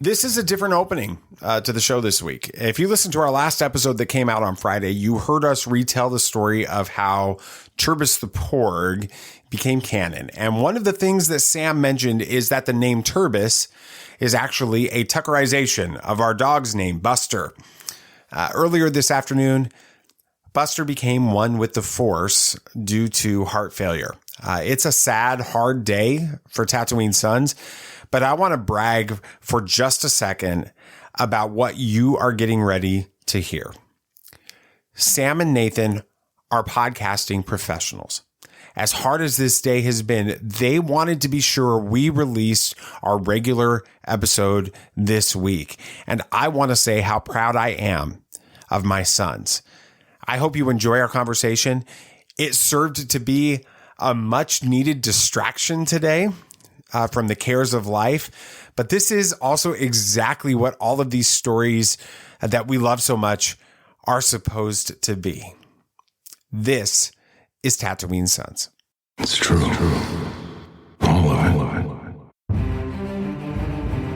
This is a different opening to the show this week. If you listened to our last episode that came out on Friday, you heard us retell the story of how Turbis the Porg became canon. And one of the things that Sam mentioned is that the name Turbis is actually a Tuckerization of our dog's name, Buster. Earlier this afternoon, Buster became one with the Force due to heart failure. It's a sad, hard day for Tatooine Sons, but I want to brag for just a second about what you are getting ready to hear. Sam and Nathan are podcasting professionals. As hard as this day has been, they wanted to be sure we released our regular episode this week. And I want to say how proud I am of my sons. I hope you enjoy our conversation. It served to be a much needed distraction today from the cares of life. But this is also exactly what all of these stories that we love so much are supposed to be. This is Tatooine Sons. It's true. All of it.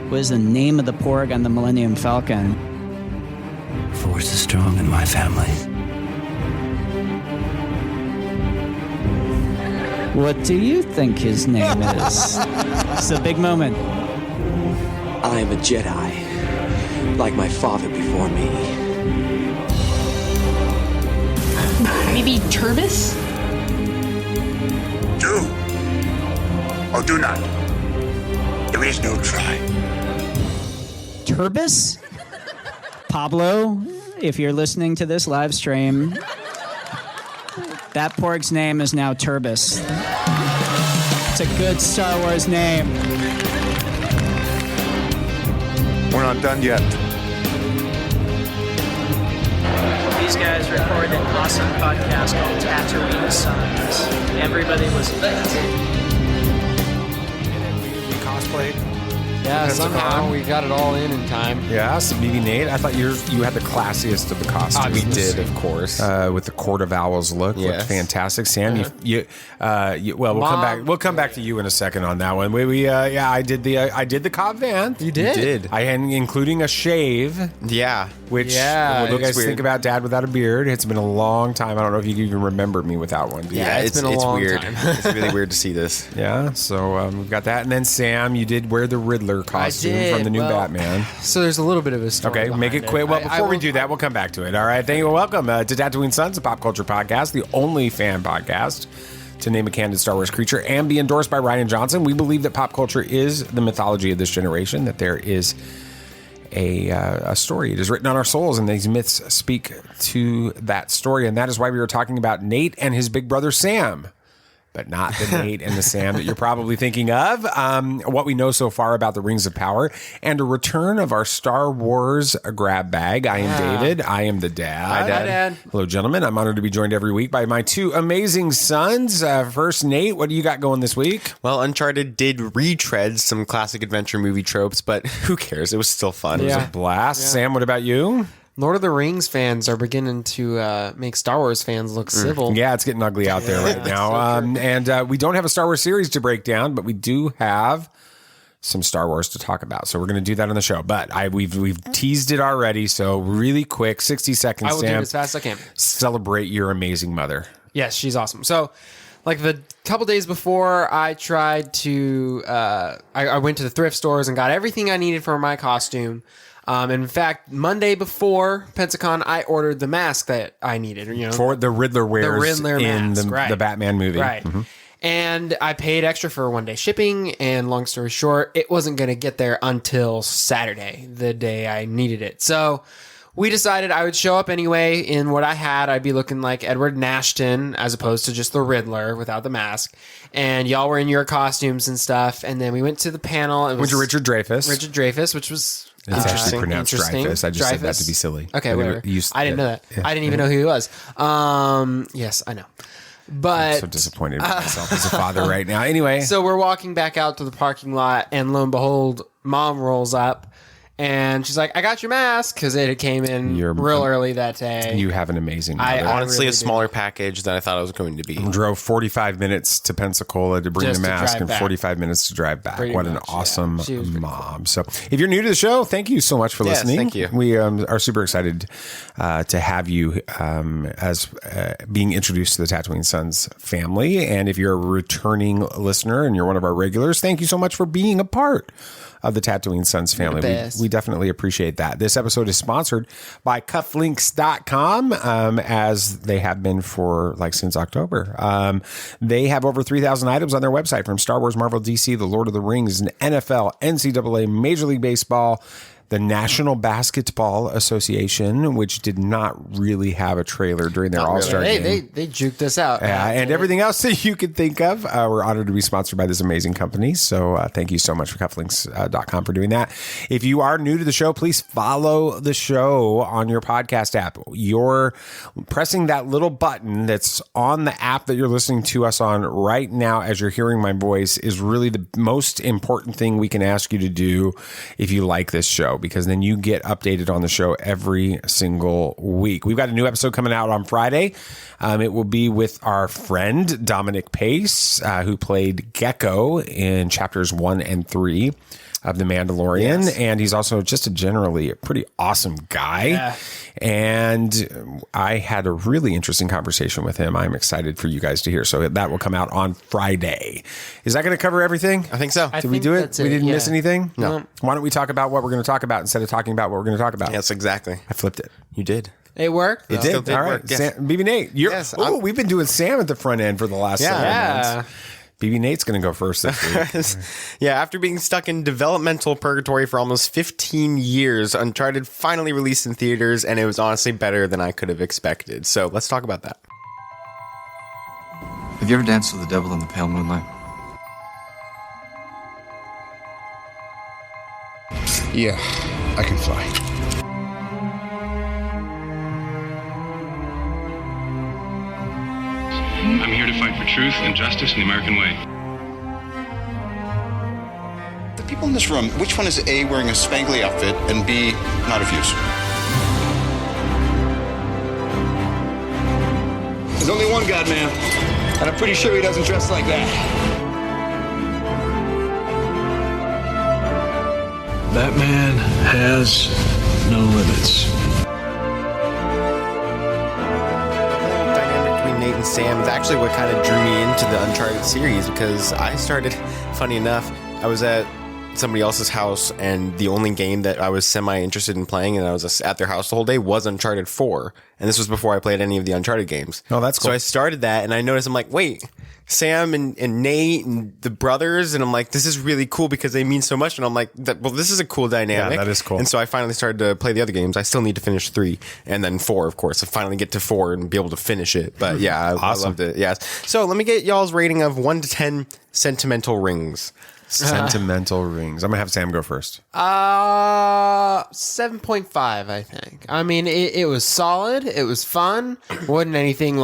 What is the name of the Porg on the Millennium Falcon? Force is strong in my family. What do you think his name is? It's a big moment. I am a Jedi, like my father before me. Maybe Turbis? Do or do not. There is no try. Turbis? Pablo, if you're listening to this live stream, that Porg's name is now Turbis. It's a good Star Wars name. We're not done yet. These guys recorded an awesome podcast called Tatooine Sons. Everybody was lit. We cosplayed. Yeah, somehow we got it all in time. Yeah, so maybe Nate. I thought you had the classiest of the costumes. We did, of course. With the Court of Owls look, looked fantastic. Sam, we'll come back to you in a second on that one. I did the Cobb Vanth. You did? I had including a shave. Yeah. What do you guys think about Dad without a beard? It's been a long time. I don't know if you can even remember me without one. Yeah, it's been a long weird. time. It's really weird to see this. Yeah, so we've got that. And then Sam, you did wear the Riddler costume from the new Batman. So there's a little bit of a story. Okay, make it quick. Well, before we do that, we'll come back to it. All right, thank you. Welcome to Tatooine Sons, a pop culture podcast, the only fan podcast to name a candid Star Wars creature and be endorsed by Ryan Johnson. We believe that pop culture is the mythology of this generation, that there is a story. It is written on our souls, and these myths speak to that story. And that is why we were talking about Nate and his big brother Sam, but not the Nate and the Sam that you're probably thinking of. What we know so far about the Rings of Power, and a return of our Star Wars grab bag. I am David. I am the dad. Hi, Dad. Hello, gentlemen. I'm honored to be joined every week by my two amazing sons. First, Nate, what do you got going this week? Well, Uncharted did retread some classic adventure movie tropes, but who cares? It was still fun. It was a blast. Yeah. Sam, what about you? Lord of the Rings fans are beginning to make Star Wars fans look civil. Yeah, it's getting ugly out there right now. And we don't have a Star Wars series to break down, but we do have some Star Wars to talk about. So we're going to do that on the show. But we've teased it already. So really quick, 60 seconds, I will Sam. do it as fast as I can. Celebrate your amazing mother. Yes, she's awesome. So, like the couple days before, I tried to, I went to the thrift stores and got everything I needed for my costume. In fact, Monday before Pensacon, I ordered the mask that I needed. For the Riddler wears in the Batman movie. Right. Mm-hmm. And I paid extra for 1 day shipping, and long story short, it wasn't going to get there until Saturday, the day I needed it. So we decided I would show up anyway in what I had. I'd be looking like Edward Nashton as opposed to just the Riddler without the mask. And y'all were in your costumes and stuff. And then we went to the panel. It was Richard Dreyfuss. Which was it's actually pronounced Dreyfuss. I just said that to be silly. Okay, whatever. I didn't know that. Yeah. I didn't even know who he was. Yes, I know. But I'm so disappointed with myself as a father right now. Anyway. So we're walking back out to the parking lot, and lo and behold, Mom rolls up And she's like, I got your mask, because it came in real early that day. You have an amazing mother. Honestly, really a smaller package than I thought it was going to be. Drove 45 minutes to Pensacola to bring Just the to mask drive and back. 45 minutes to drive back. Pretty What an much, yeah. awesome She was pretty mom. So if you're new to the show, thank you so much for Yes, listening. thank you. We are super excited to have you as being introduced to the Tatooine Sons family. And if you're a returning listener and you're one of our regulars, thank you so much for being a part of the Tatooine Sons family. We definitely appreciate that. This episode is sponsored by cufflinks.com, as they have been for since October. They have over 3,000 items on their website, from Star Wars, Marvel, DC, The Lord of the Rings, and NFL, NCAA, Major League Baseball, the National Basketball Association, which did not really have a trailer during their All-Star game. They juked us out. And everything else that you could think of. We're honored to be sponsored by this amazing company. So thank you so much for cufflinks.com for doing that. If you are new to the show, please follow the show on your podcast app. You're pressing that little button that's on the app that you're listening to us on right now as you're hearing my voice is really the most important thing we can ask you to do if you like this show, because then you get updated on the show every single week. We've got a new episode coming out on Friday. It will be with our friend Dominic Pace, who played Gecko in chapters 1 and 3 of The Mandalorian. Yes. And he's also just a generally pretty awesome guy. Yeah. And I had a really interesting conversation with him. I'm excited for you guys to hear. So that will come out on Friday. Is that going to cover everything? I think so. Did we do it? We didn't miss anything? No. Why don't we talk about what we're going to talk about instead of talking about what we're going to talk about? Yes, exactly. I flipped it. You did. It worked? It did. All right. Work. Yes. BB Nate. We've been doing Sam at the front end for the last 7 months. BB Nate's going to go first this week. Yeah, after being stuck in developmental purgatory for almost 15 years, Uncharted finally released in theaters, and it was honestly better than I could have expected. So let's talk about that. Have you ever danced with the devil in the pale moonlight? Yeah, I can fly. I'm here to fight for truth and justice in the American way. The people in this room, which one is A, wearing a spangly outfit, and B, not of use? There's only one God, man. And I'm pretty sure he doesn't dress like that. That man has no limits. Nate and Sam is actually what kind of drew me into the Uncharted series, because I started, funny enough, I was at somebody else's house, and the only game that I was semi-interested in playing, and I was at their house the whole day, was Uncharted 4. And this was before I played any of the Uncharted games. Oh, that's cool. So I started that, and I noticed, I'm like, wait, Sam and Nate and the brothers, and I'm like, this is really cool because they mean so much. And I'm like, well, this is a cool dynamic. Yeah, that is cool. And so I finally started to play the other games. I still need to finish 3 and then 4, of course. I finally get to 4 and be able to finish it. But yeah, I loved it. Yes. So let me get y'all's rating of 1 to 10 sentimental rings. Sentimental rings. I'm going to have Sam go first. 7.5, I think. I mean, it was solid. It was fun. Wasn't anything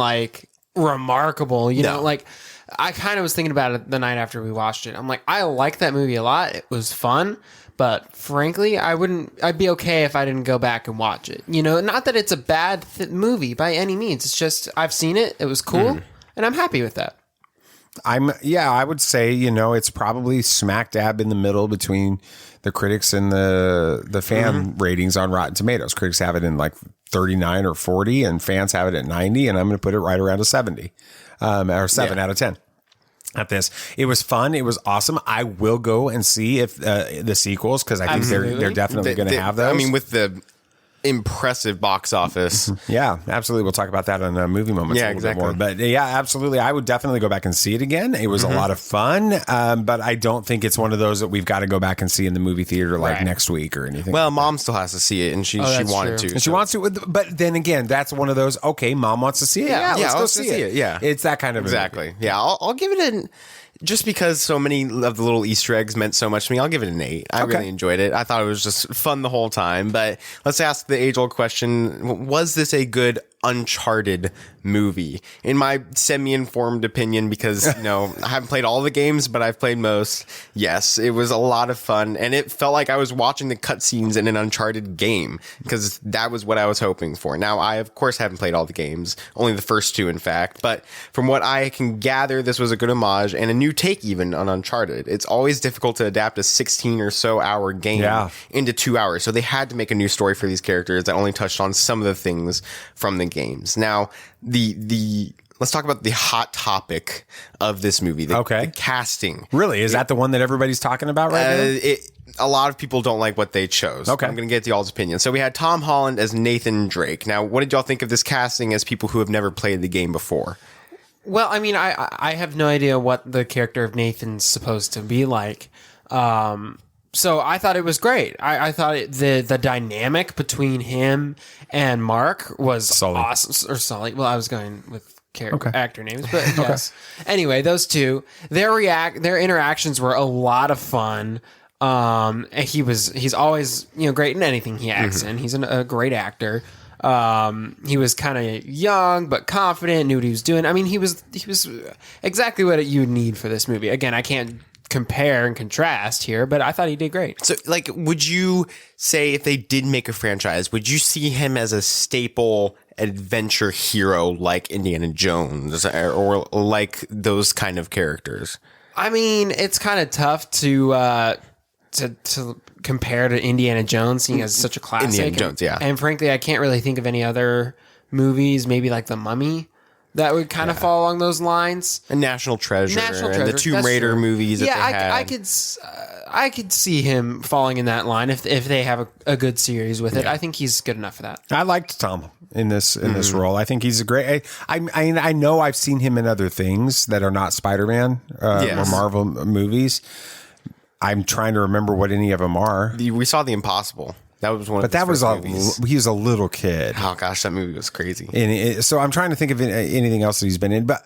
remarkable, you know, I kind of was thinking about it the night after we watched it. I'm like, I like that movie a lot. It was fun, but frankly, I'd be okay if I didn't go back and watch it. You know, not that it's a bad movie by any means. It's just, I've seen it. It was cool, and I'm happy with that. I would say, it's probably smack dab in the middle between the critics and the fan ratings on Rotten Tomatoes. Critics have it in 39 or 40, and fans have it at 90, and I'm going to put it right around a 70, or 7 out of 10 at this. It was fun. It was awesome. I will go and see if the sequels, because I think they're definitely going to have those. I mean, with the impressive box office. Yeah, absolutely. We'll talk about that on Movie Moments a little bit more. But yeah, absolutely. I would definitely go back and see it again. It was a lot of fun, but I don't think it's one of those that we've got to go back and see in the movie theater next week or anything. Well, Mom still has to see it, and she wanted to. And she wants to, but then again, that's one of those, okay, Mom wants to see it. Yeah, let's go see it. Yeah. It's that kind of movie. Yeah, I'll give it just because so many of the little Easter eggs meant so much to me, I'll give it an 8. I really enjoyed it. I thought it was just fun the whole time. But let's ask the age-old question: was this a good Uncharted movie, in my semi-informed opinion, because I haven't played all the games, but I've played most. Yes, it was a lot of fun, and it felt like I was watching the cutscenes in an Uncharted game, because that was what I was hoping for. Now, I of course haven't played all the games, only the first two, in fact, but from what I can gather, this was a good homage and a new take even on Uncharted. It's always difficult to adapt a 16 or so hour game into 2 hours, so they had to make a new story for these characters that only touched on some of the things from the games. Now, let's talk about the hot topic of this movie. The casting. Really? Is that the one that everybody's talking about right now? A lot of people don't like what they chose. Okay. I'm going to get to y'all's opinion. So we had Tom Holland as Nathan Drake. Now, what did y'all think of this casting as people who have never played the game before? Well, I mean, I have no idea what the character of Nathan's supposed to be like. So I thought it was great. I thought the dynamic between him and Mark was awesome. Or Sully. Well, I was going with actor names, but yes. Anyway, those two, their interactions were a lot of fun. He's always great in anything he acts in. He's a great actor. He was kind of young but confident, knew what he was doing. I mean, he was exactly what you need for this movie. Again, I can't compare and contrast here, but I thought he did great. So, would you say if they did make a franchise, would you see him as a staple adventure hero like Indiana Jones or like those kind of characters? I mean, it's kind of tough to compare to Indiana Jones, seeing as such a classic. Indiana Jones, yeah. And frankly, I can't really think of any other movies, maybe like The Mummy, that would kind of fall along those lines. And National Treasure. And the Tomb Raider movies that they had. I could see him falling in that line if they have a good series with it. I think he's good enough for that. I liked Tom in this role. I think he's a great. I know I've seen him in other things that are not Spider-Man or Marvel movies. I'm trying to remember what any of them are. We saw The Impossible. That was one. But that was he was a little kid. Oh gosh, that movie was crazy. And so I'm trying to think of anything else that he's been in, but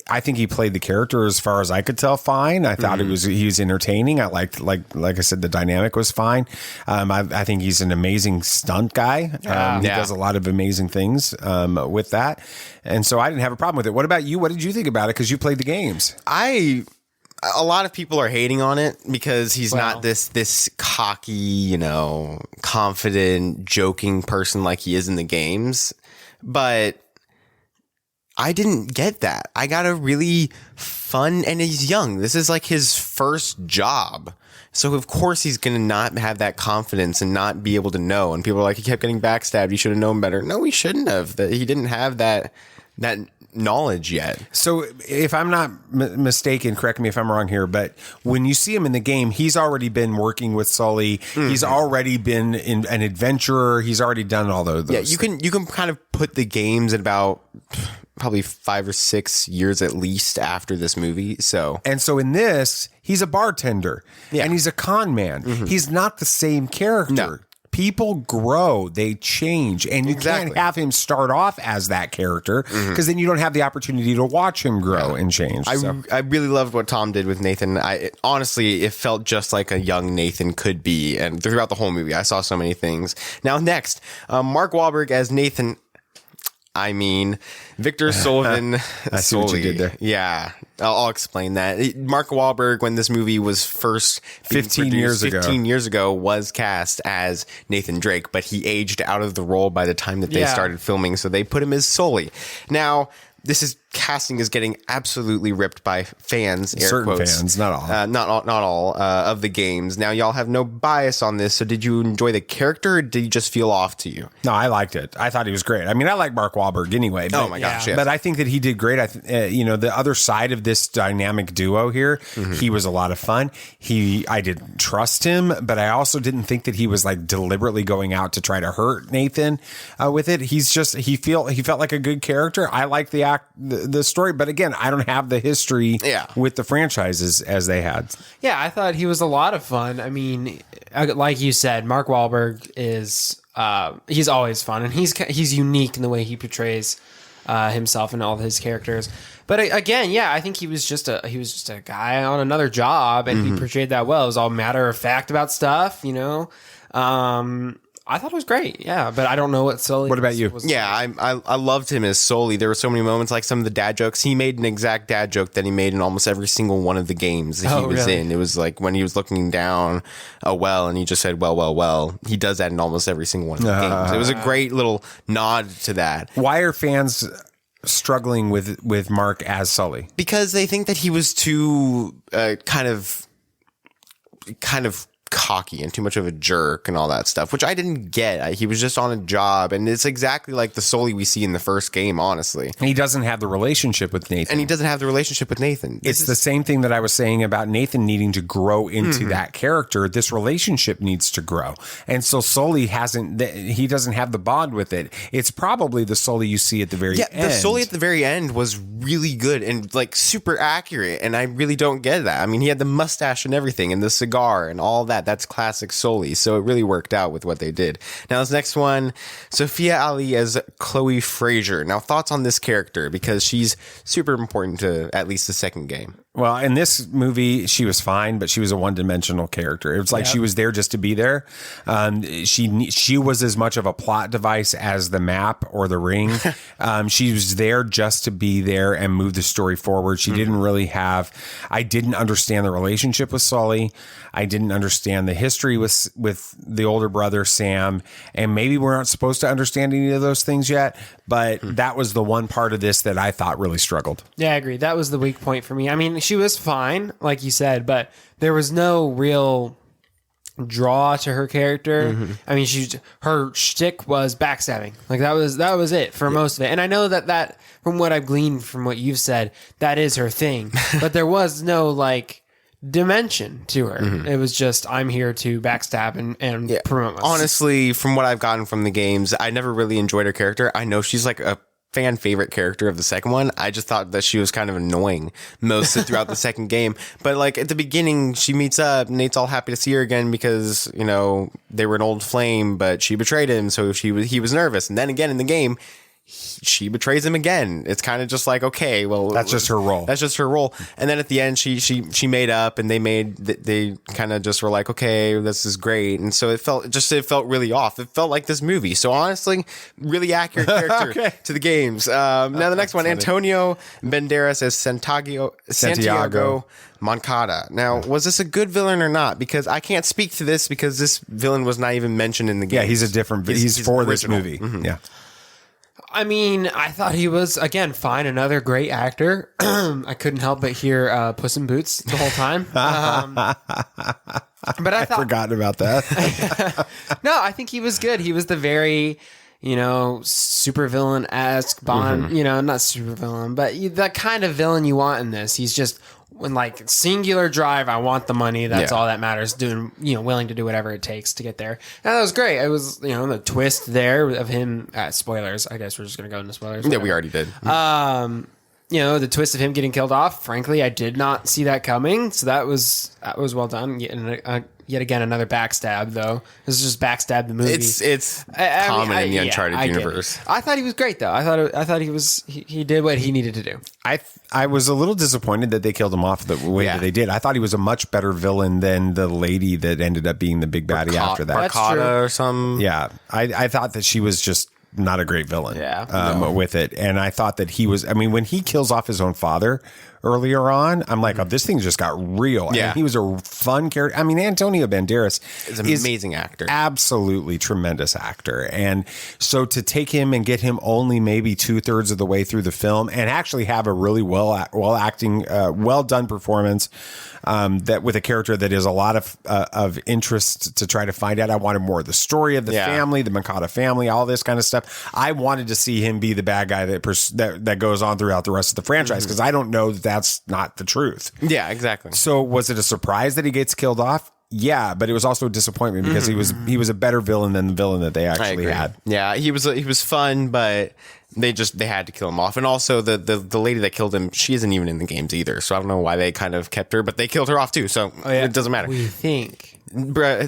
I think he played the character as far as I could tell fine. I thought he was entertaining. I liked like I said, the dynamic was fine. I think he's an amazing stunt guy. He does a lot of amazing things with that, and so I didn't have a problem with it. What about you? What did you think about it? Because you played the games. A lot of people are hating on it because he's not this cocky, confident, joking person like he is in the games. But I didn't get that. I got a really fun, and he's young. This is like his first job. So of course he's going to not have that confidence and not be able to know. And people are like, he kept getting backstabbed. He should have known better. No, he shouldn't have. He didn't have that knowledge yet. So if I'm not mistaken, correct me if I'm wrong here, but when you see him in the game, he's already been working with Sully. He's already been an adventurer. He's already done all those. Yeah, you can kind of put the games at about probably 5 or 6 years at least after this movie. So in this, he's a bartender and he's a con man. He's not the same character. No. People grow, they change, and you can't have him start off as that character because then you don't have the opportunity to watch him grow and change. I really loved what Tom did with Nathan. Honestly, it felt just like a young Nathan could be, and throughout the whole movie, I saw so many things. Now, next, Mark Wahlberg as Nathan. Victor Sullivan. I see what you did there. Yeah, I'll explain that. Mark Wahlberg, when this movie was first 15 years ago, was cast as Nathan Drake, but he aged out of the role by the time that they started filming, so they put him as Sully. Now, casting is getting absolutely ripped by fans. Certain fans, not all. Not all of the games. Now, y'all have no bias on this. So, did you enjoy the character, or did he just feel off to you? No, I liked it. I thought he was great. I mean, I like Mark Wahlberg anyway. But, oh my gosh! Yes. But I think that he did great. The other side of this dynamic duo here, he was a lot of fun. I didn't trust him, but I also didn't think that he was like deliberately going out to try to hurt Nathan with it. He felt like a good character. I like the story, but again, I don't have the history with the franchises as they had. Yeah, I thought he was a lot of fun. I mean, like you said, Mark Wahlberg is he's always fun, and he's unique in the way he portrays himself and all of his characters. But again, I think he was just a guy on another job, and he portrayed that well. It was all matter of fact about stuff, I thought it was great. Yeah, but I don't know what Sully. What about you? I loved him as Sully. There were so many moments, like some of the dad jokes. He made an exact dad joke that he made in almost every single one of the games that he was in. It was like when he was looking down a well and he just said, well. He does that in almost every single one of the games. It was a great little nod to that. Why are fans struggling with Mark as Sully? Because they think that he was too kind of cocky and too much of a jerk and all that stuff, which I didn't get. He was just on a job, and it's exactly like the Sully we see in the first game, honestly. And he doesn't have the relationship with Nathan. It's the same thing that I was saying about Nathan needing to grow into that character. This relationship needs to grow. And so Sully he doesn't have the bond with it. It's probably the Sully you see at the very end. Yeah, the Sully at the very end was really good and like super accurate, and I really don't get that. I mean, he had the mustache and everything and the cigar and all that. That's classic Sully. So it really worked out with what they did. Now, this next one, Sophia Ali as Chloe Fraser. Now, thoughts on this character, because she's super important to at least the second game. Well, in this movie, she was fine, but she was a one-dimensional character. It was like she was there just to be there. She was as much of a plot device as the map or the ring. She was there just to be there and move the story forward. She didn't really have... I didn't understand the relationship with Sully. I didn't understand the history with the older brother, Sam. And maybe we aren't supposed to understand any of those things yet, but that was the one part of this that I thought really struggled. Yeah, I agree. That was the weak point for me. I mean, she was fine, like you said, but there was no real draw to her character. I mean, her shtick was backstabbing. Like that was it for most of it. And I know that from what I've gleaned from what you've said, that is her thing. But there was no like dimension to her. It was just, I'm here to backstab and promote myself. Honestly, from what I've gotten from the games, I never really enjoyed her character. I know she's like a fan favorite character of the second one. I just thought that she was kind of annoying most throughout the second game. But like at the beginning, she meets up. Nate's all happy to see her again because, you know, they were an old flame, but she betrayed him. So he was nervous. And then again in the game, she betrays him again. It's kind of just like, okay, well, that's just her role. And then at the end, she made up, and they kind of just were like, okay, this is great. And so it felt really off. It felt like this movie. So honestly, really accurate character to the games. Now the next one, funny. Antonio Banderas as Santiago Moncada. Now, was this a good villain or not? Because I can't speak to this because this villain was not even mentioned in the game. Yeah, he's for this movie. Yeah. I mean, I thought he was, again, fine. Another great actor. I couldn't help but hear Puss in Boots the whole time. But I thought... forgotten about that. No, I think he was good. He was the very, super villain-esque Bond, not super villain, but the kind of villain you want in this. He's just... when like singular drive, I want the money. That's all that matters. Doing, willing to do whatever it takes to get there. And that was great. It was, the twist there of him. Spoilers. I guess we're just gonna go into spoilers. Yeah, we already did. The twist of him getting killed off. Frankly, I did not see that coming. So that was well done. Yet again, another backstab, though. This is just backstab the movie. It's common in the Uncharted universe. I thought he was great, though. I thought he did what he needed to do. I was a little disappointed that they killed him off the way that they did. I thought he was a much better villain than the lady that ended up being the big baddie after that. Barkada or some. Yeah, I thought that she was just not a great villain with it. And I thought that he was, when he kills off his own father earlier on, I'm like, oh, this thing just got real. Yeah. And he was a fun character. Antonio Banderas is an amazing actor. Absolutely tremendous actor. And so to take him and get him only maybe 2/3 of the way through the film and actually have a really well done performance, that with a character that is a lot of interest to try to find out. I wanted more of the story of the family, the Moncada family, all this kind of stuff. I wanted to see him be the bad guy that goes on throughout the rest of the franchise, because I don't know that that's not the truth. Yeah, exactly. So was it a surprise that he gets killed off? Yeah, but it was also a disappointment because he was a better villain than the villain that they actually had. Yeah, he was fun, but they had to kill him off. And also the lady that killed him, she isn't even in the games either. So I don't know why they kind of kept her, but they killed her off too. So it doesn't matter. We think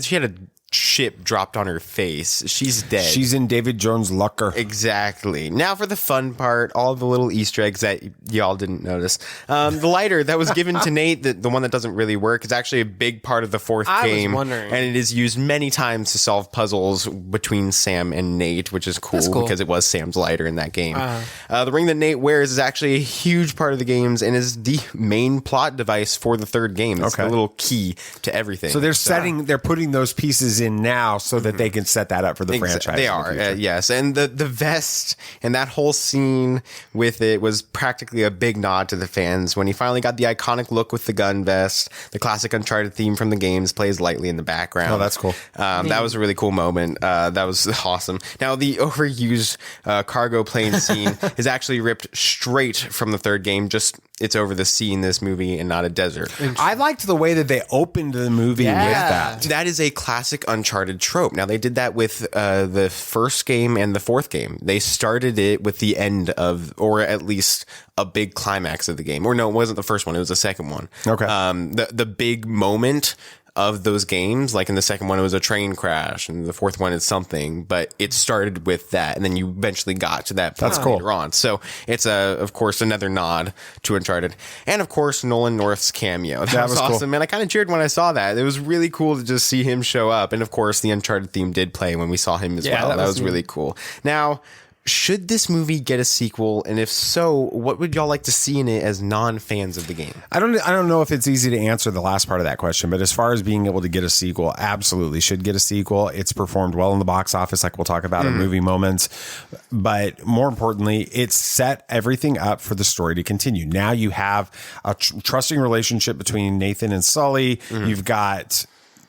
She had a ship dropped on her face. She's dead. She's in David Jones' Locker. Exactly. Now for the fun part, all the little Easter eggs that y'all didn't notice. The lighter that was given to Nate, the one that doesn't really work, is actually a big part of the fourth game. Was wondering. And it is used many times to solve puzzles between Sam and Nate, which is cool because it was Sam's lighter in that game. The ring that Nate wears is actually a huge part of the games and is the main plot device for the third game. It's the little key to everything. So they're putting those pieces in now so that they can set that up for the franchise. They are, yes. And the vest and that whole scene with it was practically a big nod to the fans. When he finally got the iconic look with the gun vest, the classic Uncharted theme from the games plays lightly in the background. Oh, that's cool. That was a really cool moment. That was awesome. Now, the overused cargo plane scene is actually ripped straight from the third game. Just it's over the sea in this movie and not a desert. I liked the way that they opened the movie with that. That is a classic Uncharted trope. Now, they did that with the first game and the fourth game. They started it with the end of, or at least a big climax of the game. Or no, it wasn't the first one. It was the second one. Okay. The big moment of those games, like in the second one, it was a train crash, and the fourth one is something, but it started with that, and then you eventually got to that point later on. So it's of course, another nod to Uncharted, and of course, Nolan North's cameo. That was awesome, cool. Man. I kind of cheered when I saw that. It was really cool to just see him show up, and of course, the Uncharted theme did play when we saw him as well. That was really cool. Now, should this movie get a sequel? And if so, what would y'all like to see in it as non-fans of the game? I don't know if it's easy to answer the last part of that question, but as far as being able to get a sequel, absolutely should get a sequel. It's performed well in the box office, like we'll talk about in movie moments. But more importantly, it's set everything up for the story to continue. Now you have a trusting relationship between Nathan and Sully. You've got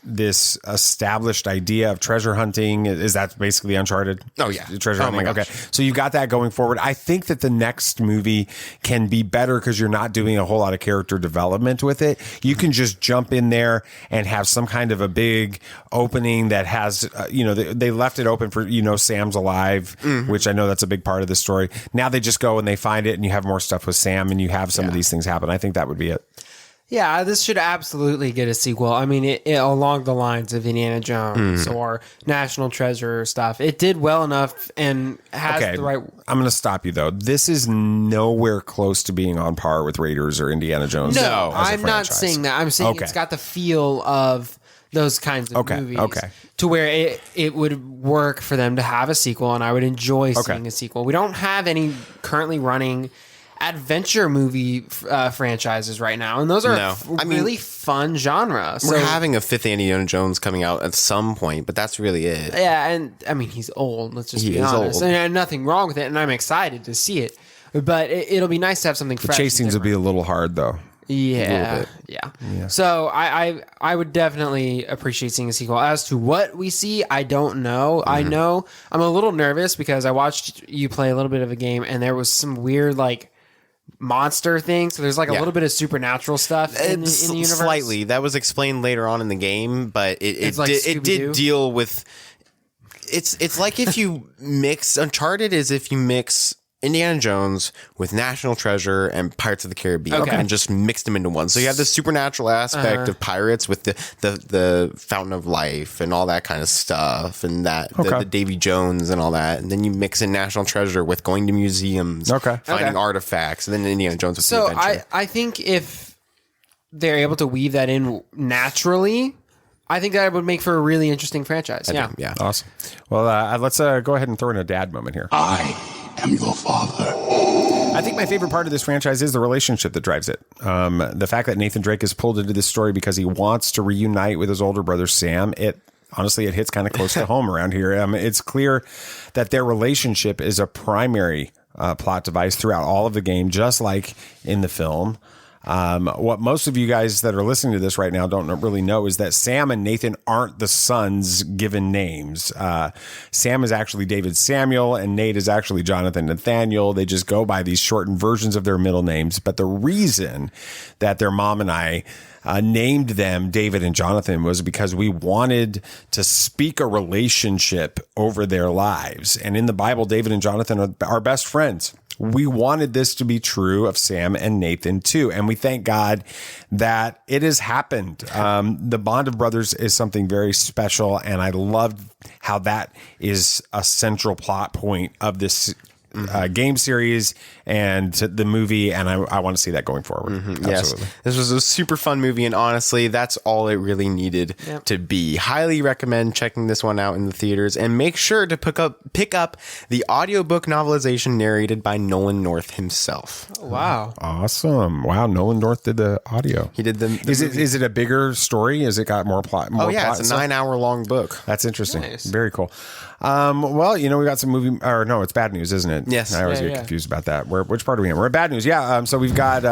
this established idea of treasure hunting. Is that basically Uncharted? Oh yeah, treasure hunting. Okay, so you've got that going forward. I think that the next movie can be better because you're not doing a whole lot of character development with it. You can just jump in there and have some kind of a big opening that has, they left it open for, Sam's alive, which I know that's a big part of the story. Now they just go and they find it, and you have more stuff with Sam, and you have some of these things happen. I think that would be it. Yeah, this should absolutely get a sequel. I mean, it along the lines of Indiana Jones or National Treasure stuff. It did well enough and has the right... I'm going to stop you, though. This is nowhere close to being on par with Raiders or Indiana Jones. No, I'm not saying that. I'm saying it's got the feel of those kinds of movies. To where it would work for them to have a sequel, and I would enjoy seeing a sequel. We don't have any currently running adventure movie franchises right now, and those are really fun genre. So, we're having a fifth Indiana Jones coming out at some point, but that's really it. Yeah, and I mean, he's old. Let's just be honest. And there's nothing wrong with it, and I'm excited to see it. But it'll be nice to have something fresh. The chase scenes will be a little hard, though. Yeah. So I would definitely appreciate seeing a sequel. As to what we see, I don't know. I know I'm a little nervous because I watched you play a little bit of a game, and there was some weird monster thing. So there's a little bit of supernatural stuff in the universe. Slightly. That was explained later on in the game, but it did deal with. It's like if you mix Uncharted is if you mix Indiana Jones with National Treasure and Pirates of the Caribbean and just mixed them into one. So you have the supernatural aspect of pirates with the Fountain of Life and all that kind of stuff, and the Davy Jones and all that. And then you mix in National Treasure with going to museums, finding artifacts, and then Indiana Jones with the adventure. I think if they're able to weave that in naturally, I think that would make for a really interesting franchise. Yeah. Awesome. Well, let's go ahead and throw in a dad moment here. I am your father. I think my favorite part of this franchise is the relationship that drives it. The fact that Nathan Drake is pulled into this story because he wants to reunite with his older brother Sam. Honestly, it hits kind of close to home around here. It's clear that their relationship is a primary plot device throughout all of the game, just like in the film. What most of you guys that are listening to this right now don't really know is that Sam and Nathan aren't the sons given names. Sam is actually David Samuel and Nate is actually Jonathan Nathaniel. They just go by these shortened versions of their middle names. But the reason that their mom and I named them David and Jonathan was because we wanted to speak a relationship over their lives. And in the Bible, David and Jonathan are best friends. we wanted this to be true of Sam and Nathan too. And we thank God that it has happened. The bond of brothers is something very special. And I loved how that is a central plot point of this game series and the movie, and I want to see that going forward. Yes, this was a super fun movie, and honestly, that's all it really needed to be. Highly recommend checking this one out in the theaters, and make sure to pick up the audiobook novelization narrated by Nolan North himself. Wow, awesome! Wow, Nolan North did the audio. He did the is it a bigger story? Has it got more plot? More plot it's a 9-hour long book. That's interesting. Nice. Very cool. Well, we got some movie, or no, it's bad news, isn't it? Yes. I always get confused about that. Which part are we in? We're at bad news. Yeah. So we've got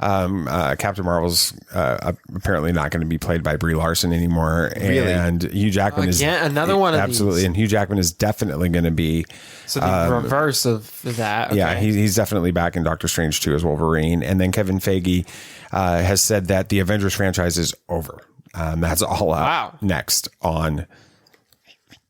Captain Marvel's apparently not going to be played by Brie Larson anymore. Really? And Hugh Jackman is another one of absolutely, these. And Hugh Jackman is definitely going to be. So the reverse of that. Okay. Yeah, he's definitely back in Doctor Strange 2 as Wolverine. And then Kevin Feige has said that the Avengers franchise is over. That's all out next on